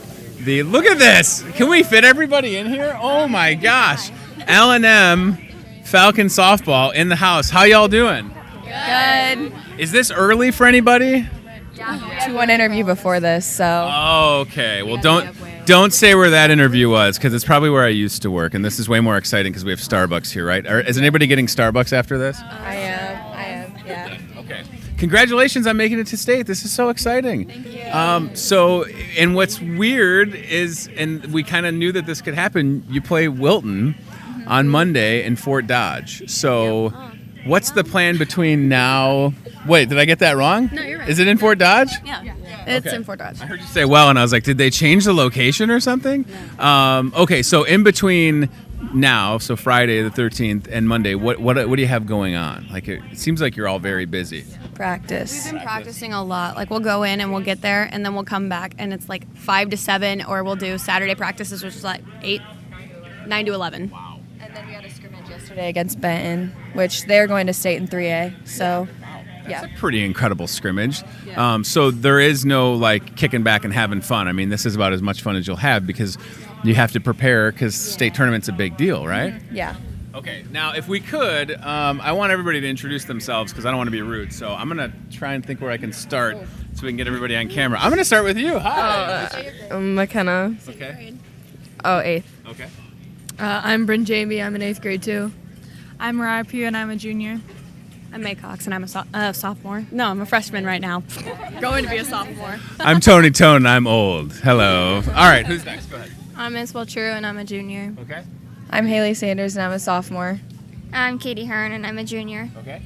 Look at this. Can we fit everybody in here? Oh my gosh! L&M Falcon softball in the house. How y'all doing? Good. Is this early for anybody? 2-1 interview before this, so Oh, okay. Well, don't say where that interview was because it's probably where I used to work, and this is way more exciting because we have Starbucks here, right? Is anybody getting Starbucks after this? I am, yeah. Okay. Congratulations on making it to state. This is so exciting. Thank you. And what's weird is, and we kind of knew that this could happen, you play Wilton on Monday in Fort Dodge. So what's the plan between now? Wait, did I get that wrong? No, you're right. Is it in Fort Dodge? Yeah. It's Okay. in Fort Dodge. I heard you say well, and I was like, did they change the location or something? Okay, so in between now, so Friday the 13th and Monday, what do you have going on? Like it seems like you're all very busy. Practice. We've been practicing a lot. Like we'll go in and we'll get there, and then we'll come back, and it's like 5 to 7, or we'll do Saturday practices, which is like 9 to 11. And then we had a scrimmage yesterday against Benton, which they're going to state in 3A. So, It's a pretty incredible scrimmage. So there is no like kicking back and having fun. I mean, this is about as much fun as you'll have because you have to prepare because state tournament's a big deal, right? yeah. Okay, now if we could, I want everybody to introduce themselves because I don't want to be rude. So I'm going to try and think where I can start so we can get everybody on camera. I'm going to start with you. Hi. McKenna. Okay. Oh, 8th. Okay. I'm Bryn Jamie. I'm in 8th grade too. I'm Mariah Pugh, and I'm a junior. I'm May Cox, and I'm a sophomore. No, I'm a freshman right now. Going to be a sophomore. I'm Tony Tone. I'm old. Hello. All right, who's next? Go ahead. I'm Isabel True, and I'm a junior. Okay. I'm Haley Sanders, and I'm a sophomore. I'm Katie Hearn, and I'm a junior. Okay.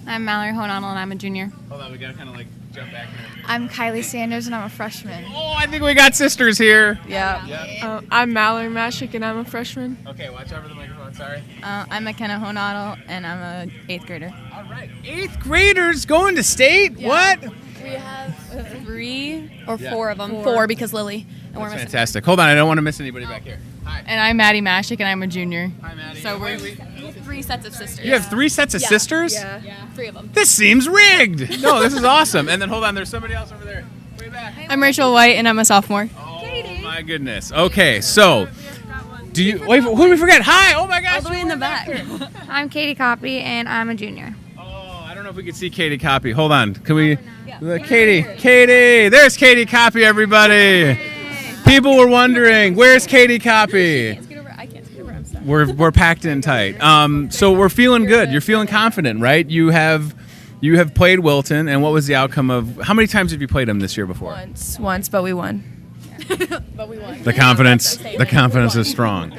I'm Mallory Hononal, and I'm a junior. Hold on, we got to kind of like jump back here. I'm Kylie Sanders, and I'm a freshman. Oh, I think we got sisters here. Yeah. I'm Mallory Mashik, and I'm a freshman. Okay, watch out for the microphone. Sorry. I'm McKenna Hononal, and I'm a 8th grader. All right. 8th graders going to state? What? We have 3 or Yeah. 4 of them. 4 because Lily. And we're That's missing. fantastic. Hold on, I don't want to miss anybody back here. Hi. And I'm Maddie Mashik, and I'm a junior. Hi, Maddie. So we're 3 sets of sisters. You have 3 sets of sisters? Yeah. 3 of them. This seems rigged. No, this is awesome. And then hold on, there's somebody else over there. Way back. I'm Rachel White, and I'm a sophomore. Oh, my goodness. Okay, so do you wait? Who did we forget? Hi! Oh my gosh! All the way in the back. I'm Katie Copy, and I'm a junior. Oh, I don't know if we can see Katie Copy. Hold on. Can we? Katie! There's Katie Copy, everybody. People were wondering, where's Katie Copy? I can't scoot over. I'm sorry. We're packed in tight. So we're feeling good. You're feeling confident, right? You have played Wilton, and what was the outcome of? How many times have you played them this year before? Once, but we won. But we won. The confidence is strong.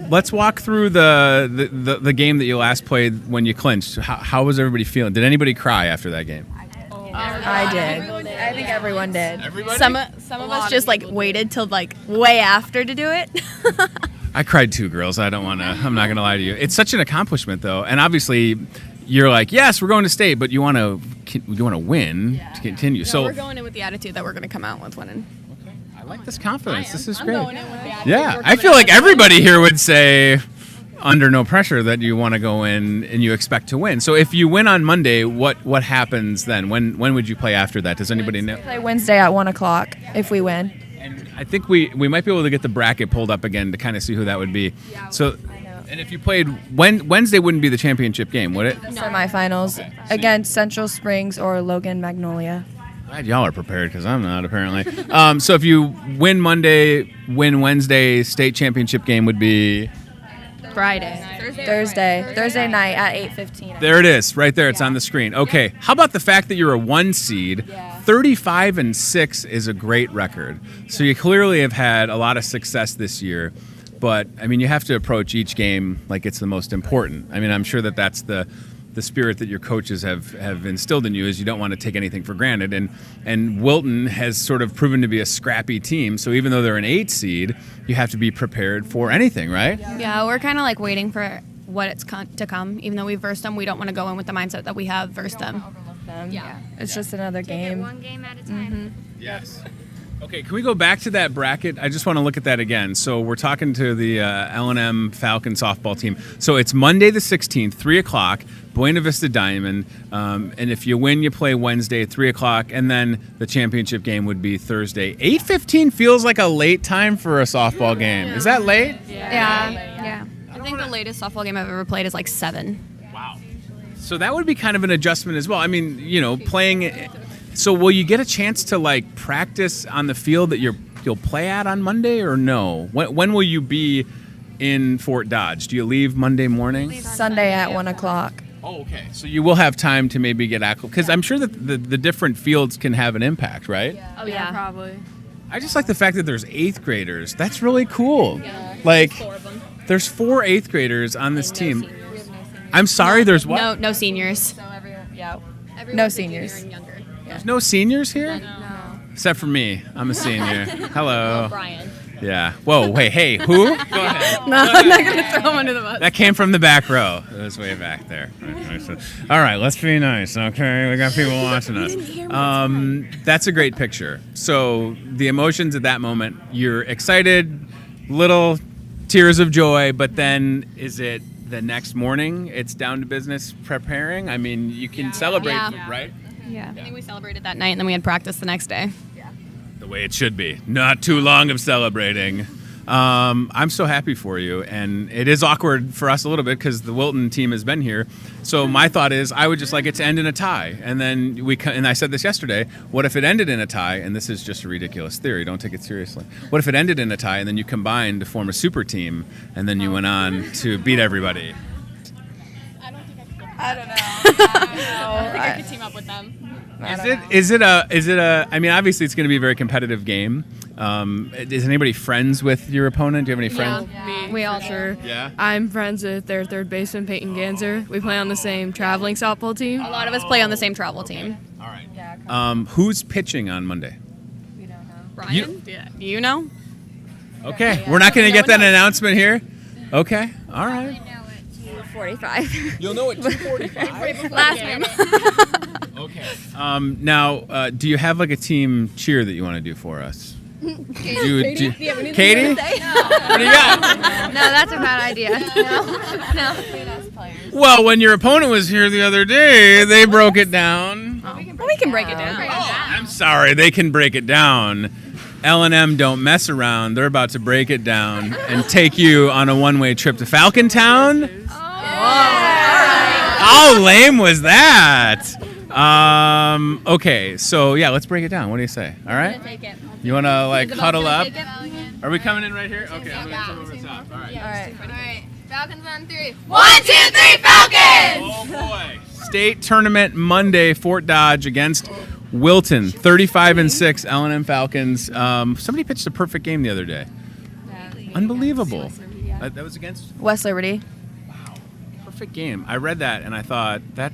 Let's walk through the game that you last played when you clinched. How was everybody feeling? Did anybody cry after that game? I did. I think everyone did. Everybody? Some of us just like waited till like way after to do it. I cried too, girls. I'm not gonna lie to you. It's such an accomplishment, though, and obviously, you're like, yes, we're going to state, but you want to win to continue. So we're going in with the attitude that we're going to come out with winning. I like this confidence. This is great. Going in with the attitude Yeah, we're I coming feel out like with everybody here would say, under no pressure, that you want to go in and you expect to win. So if you win on Monday, what happens then? When would you play after that? Does anybody know? Play Wednesday at 1:00 if we win. And I think we might be able to get the bracket pulled up again to kind of see who that would be. So, and if you played Wednesday, wouldn't be the championship game, would it? Semifinals against Central Springs or Logan Magnolia. Glad y'all are prepared because I'm not, apparently. So if you win Monday, win Wednesday, state championship game would be Friday. Thursday night at 8:15. There it is, right there. It's on the screen. Okay, how about the fact that you're a 1 seed? 35-6 is a great record. So you clearly have had a lot of success this year. But, I mean, you have to approach each game like it's the most important. I mean, I'm sure that that's the spirit that your coaches have instilled in you, is you don't want to take anything for granted. And Wilton has sort of proven to be a scrappy team. So even though they're an 8 seed, you have to be prepared for anything, right? Yeah, we're kind of like waiting for what it's to come. Even though we've versed them, we don't want to go in with the mindset that we have versed them. Yeah. It's just another game. One game at a time. Yes. Okay, can we go back to that bracket? I just want to look at that again. So we're talking to the L&M Falcon softball team. So it's Monday the 16th, 3 o'clock, Buena Vista Diamond. And if you win, you play Wednesday at 3 o'clock. And then the championship game would be Thursday. 8:15 feels like a late time for a softball game. Is that late? Yeah. I think the latest softball game I've ever played is like 7. Wow. So that would be kind of an adjustment as well. I mean, playing... So will you get a chance to like practice on the field that you'll play at on Monday, or no? When will you be in Fort Dodge? Do you leave Monday morning? Sunday at 1:00. Oh, okay. So you will have time to maybe get acclimated, because I'm sure that the different fields can have an impact, right? Yeah. Oh yeah, probably. I just like the fact that there's 8th graders. That's really cool. Like, there's 4 8th graders on this team. I'm sorry, there's what? No seniors. So no seniors. There's no seniors here? No. Except for me. I'm a senior. Hello. Brian. Yeah. Whoa, wait, hey, who? Go ahead. No, I'm not going to throw him under the bus. That came from the back row. It was way back there. All right, let's be nice, okay? We got people watching us. That's a great picture. So the emotions at that moment, you're excited, little tears of joy, but then is it the next morning? It's down to business preparing? I mean, you can celebrate, right? Yeah. I think we celebrated that night, and then we had practice the next day. The way it should be. Not too long of celebrating. I'm so happy for you, and it is awkward for us a little bit because the Wilton team has been here. So my thought is I would just like it to end in a tie, and then and I said this yesterday, what if it ended in a tie? And this is just a ridiculous theory, don't take it seriously. What if it ended in a tie and then you combined to form a super team, and then you went on to beat everybody? I don't know. I think I could team up with them. Is it a? I mean, obviously it's going to be a very competitive game. Is anybody friends with your opponent? Do you have any friends? Me, we all sure. Yeah. I'm friends with their third baseman, Peyton Ganser. We play on the same traveling softball team. A lot of us play on the same travel team. All right. Who's pitching on Monday? We don't know. Brian? Do you know? Okay. We're not going to get that announcement here. Okay. All right. 45. You'll know at 2:45. Last minute. Okay. Now, do you have like a team cheer that you want to do for us? Katie? What do you got? No, that's a bad idea. No. Well, when your opponent was here the other day, they broke it down. We can break it down. I'm sorry, they can break it down. L&M don't mess around. They're about to break it down and take you on a one-way trip to Falcon Town. How lame was that? Okay, so yeah, let's break it down. What do you say? All right? You want to like huddle up? Are we coming in right here? Okay, I'm going to come over the top. All right. All right. Falcons on 3. 1, 2, 3, Falcons! Oh boy. State tournament Monday, Fort Dodge against Wilton, 35-6 L&M Falcons. Somebody pitched a perfect game the other day. Unbelievable. That was against West Liberty. Wow, perfect game. I read that and I thought that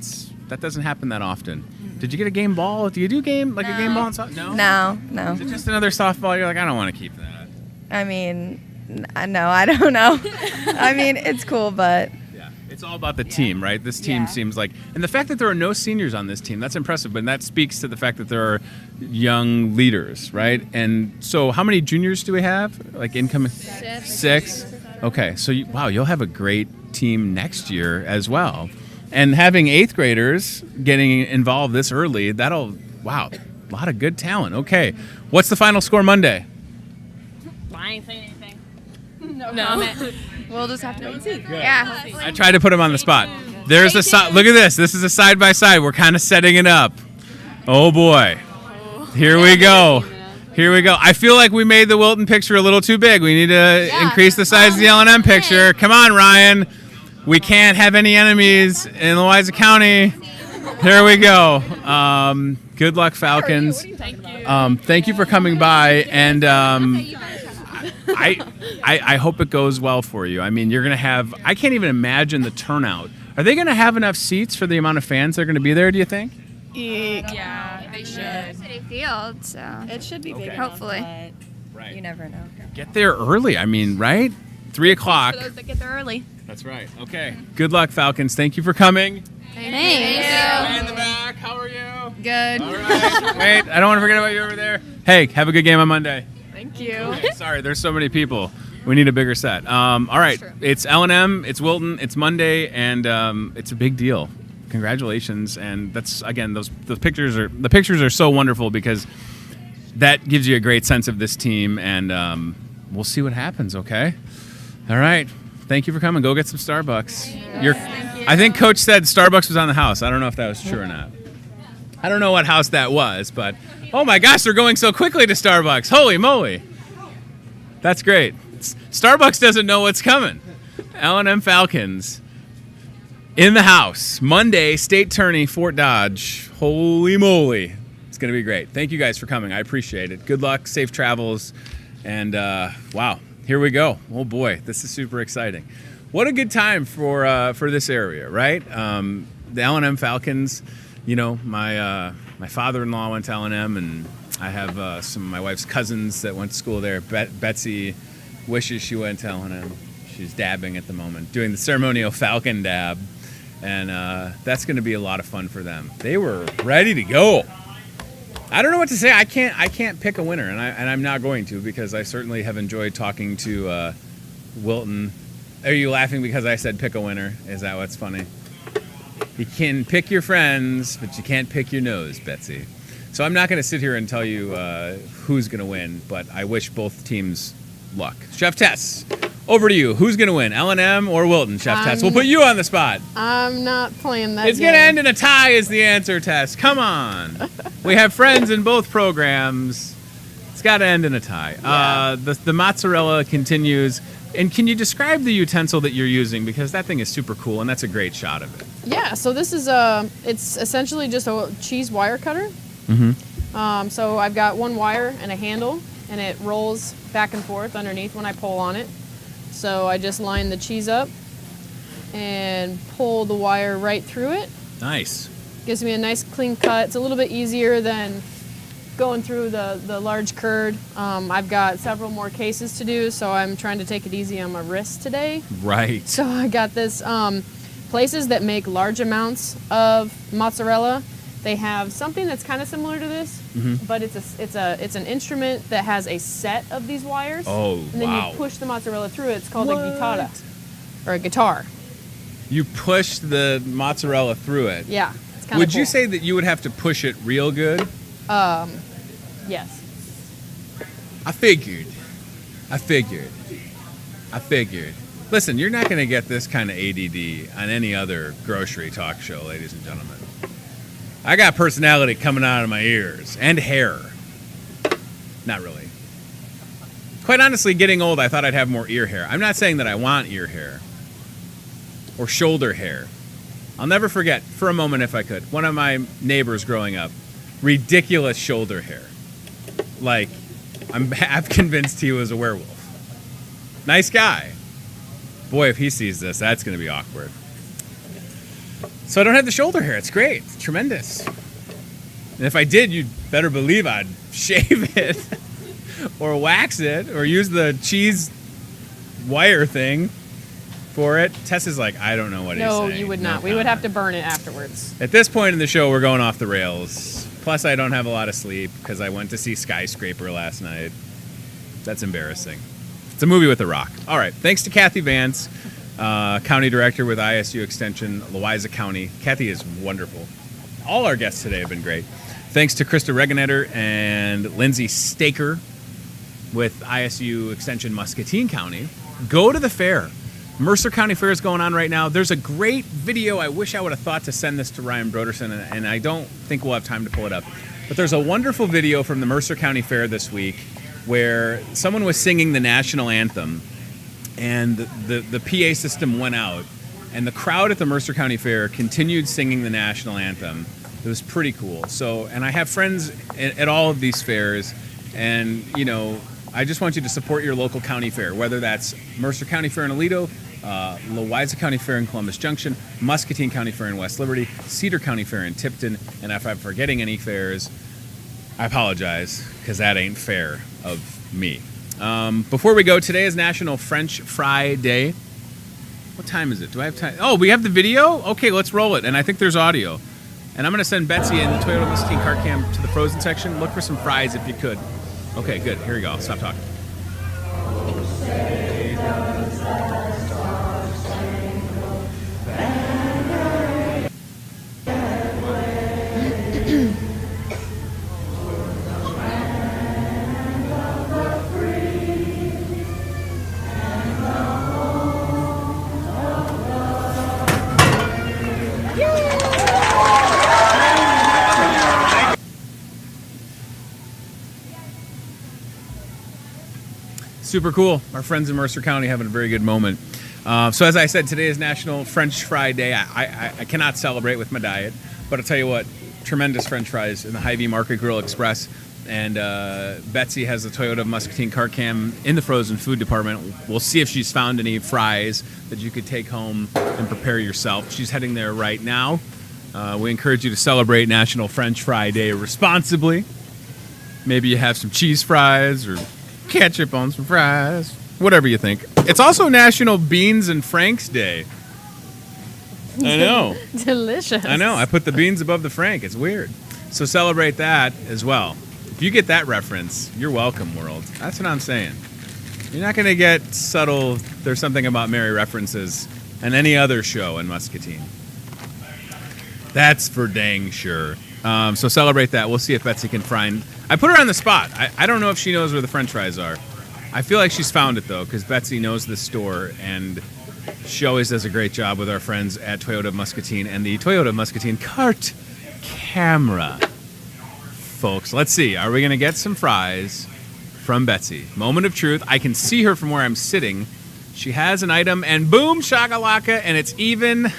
doesn't happen that often. Did you get a game ball? Do you do a game ball in softball? No. No. Is it just another softball? You're like, I don't want to keep that. I mean, no, I don't know. I mean, it's cool, but yeah, it's all about the team, right? This team seems like, and the fact that there are no seniors on this team, that's impressive. But that speaks to the fact that there are young leaders, right? And so, how many juniors do we have? Like incoming? 6. Okay, so you'll have a great team next year as well. And having 8th graders getting involved this early, a lot of good talent. Okay, what's the final score Monday? I ain't saying anything. No. We'll just have to wait and see. Yeah. I tried to put him on the spot. There's look at this. This is a side by side. We're kind of setting it up. Oh boy. Here we go. I feel like we made the Wilton picture a little too big. We need to increase the size of the L&M picture. Come on, Ryan. We can't have any enemies in Louisa County. Here we go. Good luck, Falcons. Thank you for coming by, and I hope it goes well for you. I mean, you're going to have, I can't even imagine the turnout. Are they going to have enough seats for the amount of fans that are going to be there, do you think? Yeah, they should. City Field, so it should be big. Hopefully. Right. You never know. Get there early. I mean, right? 3 o'clock. For those that get there early. That's right. Okay. Good luck, Falcons. Thank you for coming. Thanks. Way in the back. How are you? Good. All right. Wait, I don't want to forget about you over there. Hey, have a good game on Monday. Thank you. Okay, sorry, there's so many people. We need a bigger set. All right, it's L&M, it's Wilton, it's Monday, and it's a big deal. Congratulations, and that's again the pictures are so wonderful because that gives you a great sense of this team, and we'll see what happens. Okay, all right. Thank you for coming. Go get some Starbucks. I think Coach said Starbucks was on the house. I don't know if that was true or not. I don't know what house that was, but oh my gosh, they're going so quickly to Starbucks. Holy moly. That's great. Starbucks doesn't know what's coming. L&M Falcons in the house. Monday, State Tourney, Fort Dodge. Holy moly. It's going to be great. Thank you guys for coming. I appreciate it. Good luck, safe travels, and wow, here we go. Oh boy, this is super exciting. What a good time for this area, right? The L&M Falcons, you know, my father-in-law went to L&M, and I have some of my wife's cousins that went to school there. Betsy wishes she went to L&M. She's dabbing at the moment, doing the ceremonial Falcon dab, and that's going to be a lot of fun for them. They were ready to go. I don't know what to say. I can't pick a winner, and I'm not going to, because I certainly have enjoyed talking to Wilton. Are you laughing because I said pick a winner? Is that what's funny? You can pick your friends, but you can't pick your nose, Betsy. So I'm not going to sit here and tell you who's going to win, but I wish both teams luck. Chef Tess, over to you. Who's going to win, L&M or Wilton, Chef Tess? We'll put you on the spot. I'm not playing that It's going to end in a tie is the answer, Tess. Come on. We have friends in both programs. It's got to end in a tie. Yeah. The mozzarella continues. And can you describe the utensil that you're using? Because that thing is super cool, and that's a great shot of it. Yeah, so this is it's essentially just a cheese wire cutter. Mm-hmm. So I've got one wire and a handle, and it rolls back and forth underneath when I pull on it. So I just line the cheese up and pull the wire right through it. Nice. Gives me a nice clean cut. It's a little bit easier than going through the large curd. I've got several more cases to do, so I'm trying to take it easy on my wrist today. Right. So I got this places that make large amounts of mozzarella. They have something that's kind of similar to this, but it's an instrument that has a set of these wires. Oh, and then you push the mozzarella through it. It's called a guitarra, or a guitar. You push the mozzarella through it. Yeah. It's kind of Would cool. you say that you would have to push it real good? Yes. I figured. Listen, you're not going to get this kind of ADD on any other grocery talk show, ladies and gentlemen. I got personality coming out of my ears and hair. Not really. Quite honestly, getting old, I thought I'd have more ear hair. I'm not saying that I want ear hair or shoulder hair. I'll never forget, for a moment if I could, one of my neighbors growing up, ridiculous shoulder hair. Like, I'm convinced he was a werewolf. Nice guy. Boy, if he sees this, that's going to be awkward. So I don't have the shoulder hair. It's great. It's tremendous. And if I did, you'd better believe I'd shave it or wax it or use the cheese wire thing for it. Tess is like, I don't know what he's saying. No, you would not. We would have to burn it afterwards. At this point in the show, we're going off the rails. Plus, I don't have a lot of sleep because I went to see Skyscraper last night. That's embarrassing. It's a movie with The Rock. All right. Thanks to Kathy Vance, County Director with ISU Extension, Louisa County. Kathy is wonderful. All our guests today have been great. Thanks to Krista Regenetter and Lindsay Staker with ISU Extension Muscatine County. Go to the fair. Mercer County Fair is going on right now. There's a great video. I wish I would have thought to send this to Ryan Broderson, and I don't think we'll have time to pull it up. But there's a wonderful video from the Mercer County Fair this week where someone was singing the national anthem, and the PA system went out, and the crowd at the Mercer County Fair continued singing the national anthem. It was pretty cool. So, and I have friends at all of these fairs, and, you know, I just want you to support your local county fair, whether that's Mercer County Fair in Aledo, Louisa County Fair in Columbus Junction, Muscatine County Fair in West Liberty, Cedar County Fair in Tipton, and if I'm forgetting any fairs, I apologize, because that ain't fair of me. Before we go, today is National French Fry Day. What time is it? Do I have time? Oh, we have the video? Okay, let's roll it, and I think there's audio. And I'm going to send Betsy and the Toyota Muscatine car cam to the frozen section. Look for some fries if you could. Okay, good. Here we go. Stop talking. Super cool. Our friends in Mercer County having a very good moment. So as I said, today is National French Fry Day. I cannot celebrate with my diet, but I'll tell you what, tremendous French fries in the Hy-Vee Market Grill Express. And Betsy has the Toyota Muscatine car cam in the frozen food department. We'll see if she's found any fries that you could take home and prepare yourself. She's heading there right now. We encourage you to celebrate National French Fry Day responsibly. Maybe you have some cheese fries or ketchup on some fries, whatever you think. It's also National Beans and Franks Day. I know. Delicious. I know. I put the beans above the Frank. It's weird. So celebrate that as well. If you get that reference, you're welcome, world. That's what I'm saying. You're not going to get subtle, there's something about Mary references in any other show in Muscatine. That's for dang sure. So celebrate that. We'll see if Betsy can find. I put her on the spot. I don't know if she knows where the French fries are. I feel like she's found it, though, because Betsy knows this store, and she always does a great job with our friends at Toyota Muscatine and the Toyota Muscatine Cart Camera. Folks, let's see. Are we going to get some fries from Betsy? Moment of truth. I can see her from where I'm sitting. She has an item, and boom, shakalaka, and it's even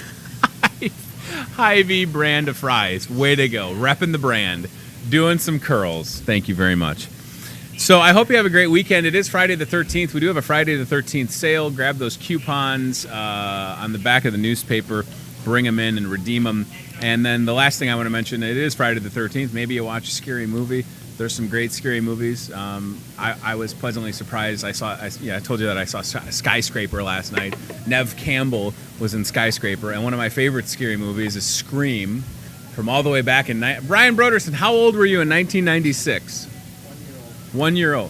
Hy-Vee brand of fries. Way to go. Repping the brand. Doing some curls. Thank you very much. So I hope you have a great weekend. It is Friday the 13th. We do have a Friday the 13th sale. Grab those coupons on the back of the newspaper. Bring them in and redeem them. And then the last thing I want to mention, it is Friday the 13th. Maybe you watch a scary movie. There's some great scary movies. I was pleasantly surprised. I told you that I saw Skyscraper last night. Nev Campbell was in Skyscraper. And one of my favorite scary movies is Scream, from all the way back in... Brian Broderson, how old were you in 1996? 1 year old.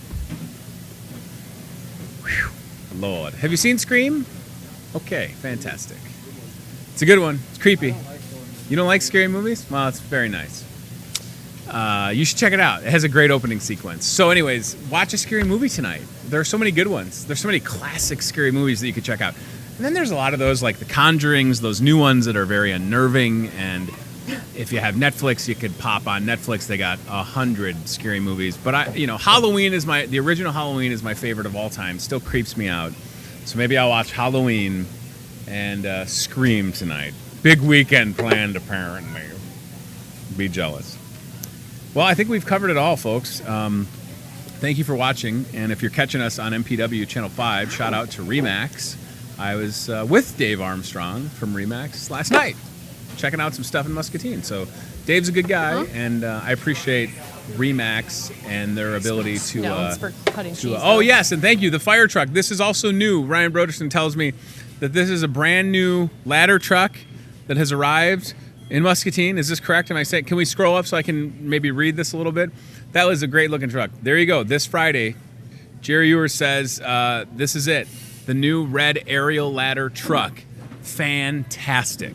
Whew, Lord. Have you seen Scream? Okay, fantastic. It's a good one. It's creepy. You don't like scary movies? Well, it's very nice. You should check it out. It has a great opening sequence. So anyways, watch a scary movie tonight. There are so many good ones. There's so many classic scary movies that you could check out. And then there's a lot of those like The Conjurings, those new ones that are very unnerving. And if you have Netflix, you could pop on Netflix. They got 100 scary movies. But Halloween is the original Halloween is my favorite of all time. Still creeps me out. So maybe I'll watch Halloween and Scream tonight. Big weekend planned, apparently. Be jealous. Well, I think we've covered it all, folks. Thank you for watching. And if you're catching us on MPW Channel 5, shout out to Remax. I was with Dave Armstrong from Remax last night, checking out some stuff in Muscatine. So Dave's a good guy, and I appreciate Remax and their ability to... No, it's for cutting cheese. Oh, yes, and thank you. The fire truck. This is also new. Ryan Broderson tells me that this is a brand new ladder truck that has arrived in Muscatine. Is this correct? Am I saying? Can we scroll up so I can maybe read this a little bit? That was a great looking truck. There you go. This Friday, Jerry Ewer says this is it. The new red aerial ladder truck. Fantastic.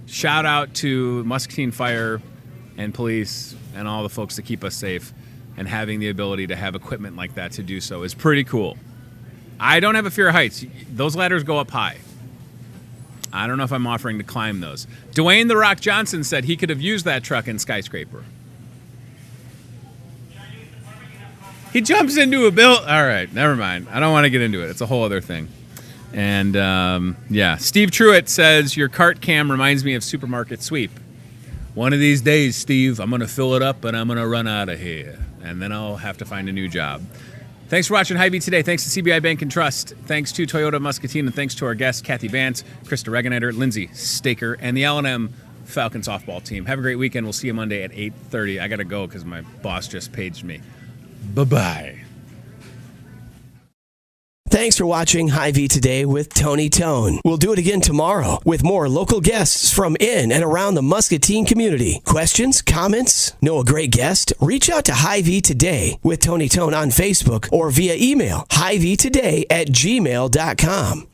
Shout out to Muscatine Fire and Police and all the folks that keep us safe, and having the ability to have equipment like that to do so is pretty cool. I don't have a fear of heights. Those ladders go up high. I don't know if I'm offering to climb those. Dwayne The Rock Johnson said he could have used that truck in Skyscraper. He jumps into a bill. All right, never mind. I don't want to get into it. It's a whole other thing. And, yeah. Steve Truitt says, your cart cam reminds me of Supermarket Sweep. One of these days, Steve, I'm going to fill it up and I'm going to run out of here. And then I'll have to find a new job. Thanks for watching Hy-Vee Today. Thanks to CBI Bank and Trust. Thanks to Toyota Muscatine. And thanks to our guests, Kathy Vance, Krista Regenator, Lindsay Staker, and the L&M Falcon softball team. Have a great weekend. We'll see you Monday at 8:30. I got to go because my boss just paged me. Bye-bye. Thanks for watching Hy-Vee Today with Tony Tone. We'll do it again tomorrow with more local guests from in and around the Muscatine community. Questions, comments, know a great guest? Reach out to Hy-Vee Today with Tony Tone on Facebook or via email, hyveetoday@gmail.com.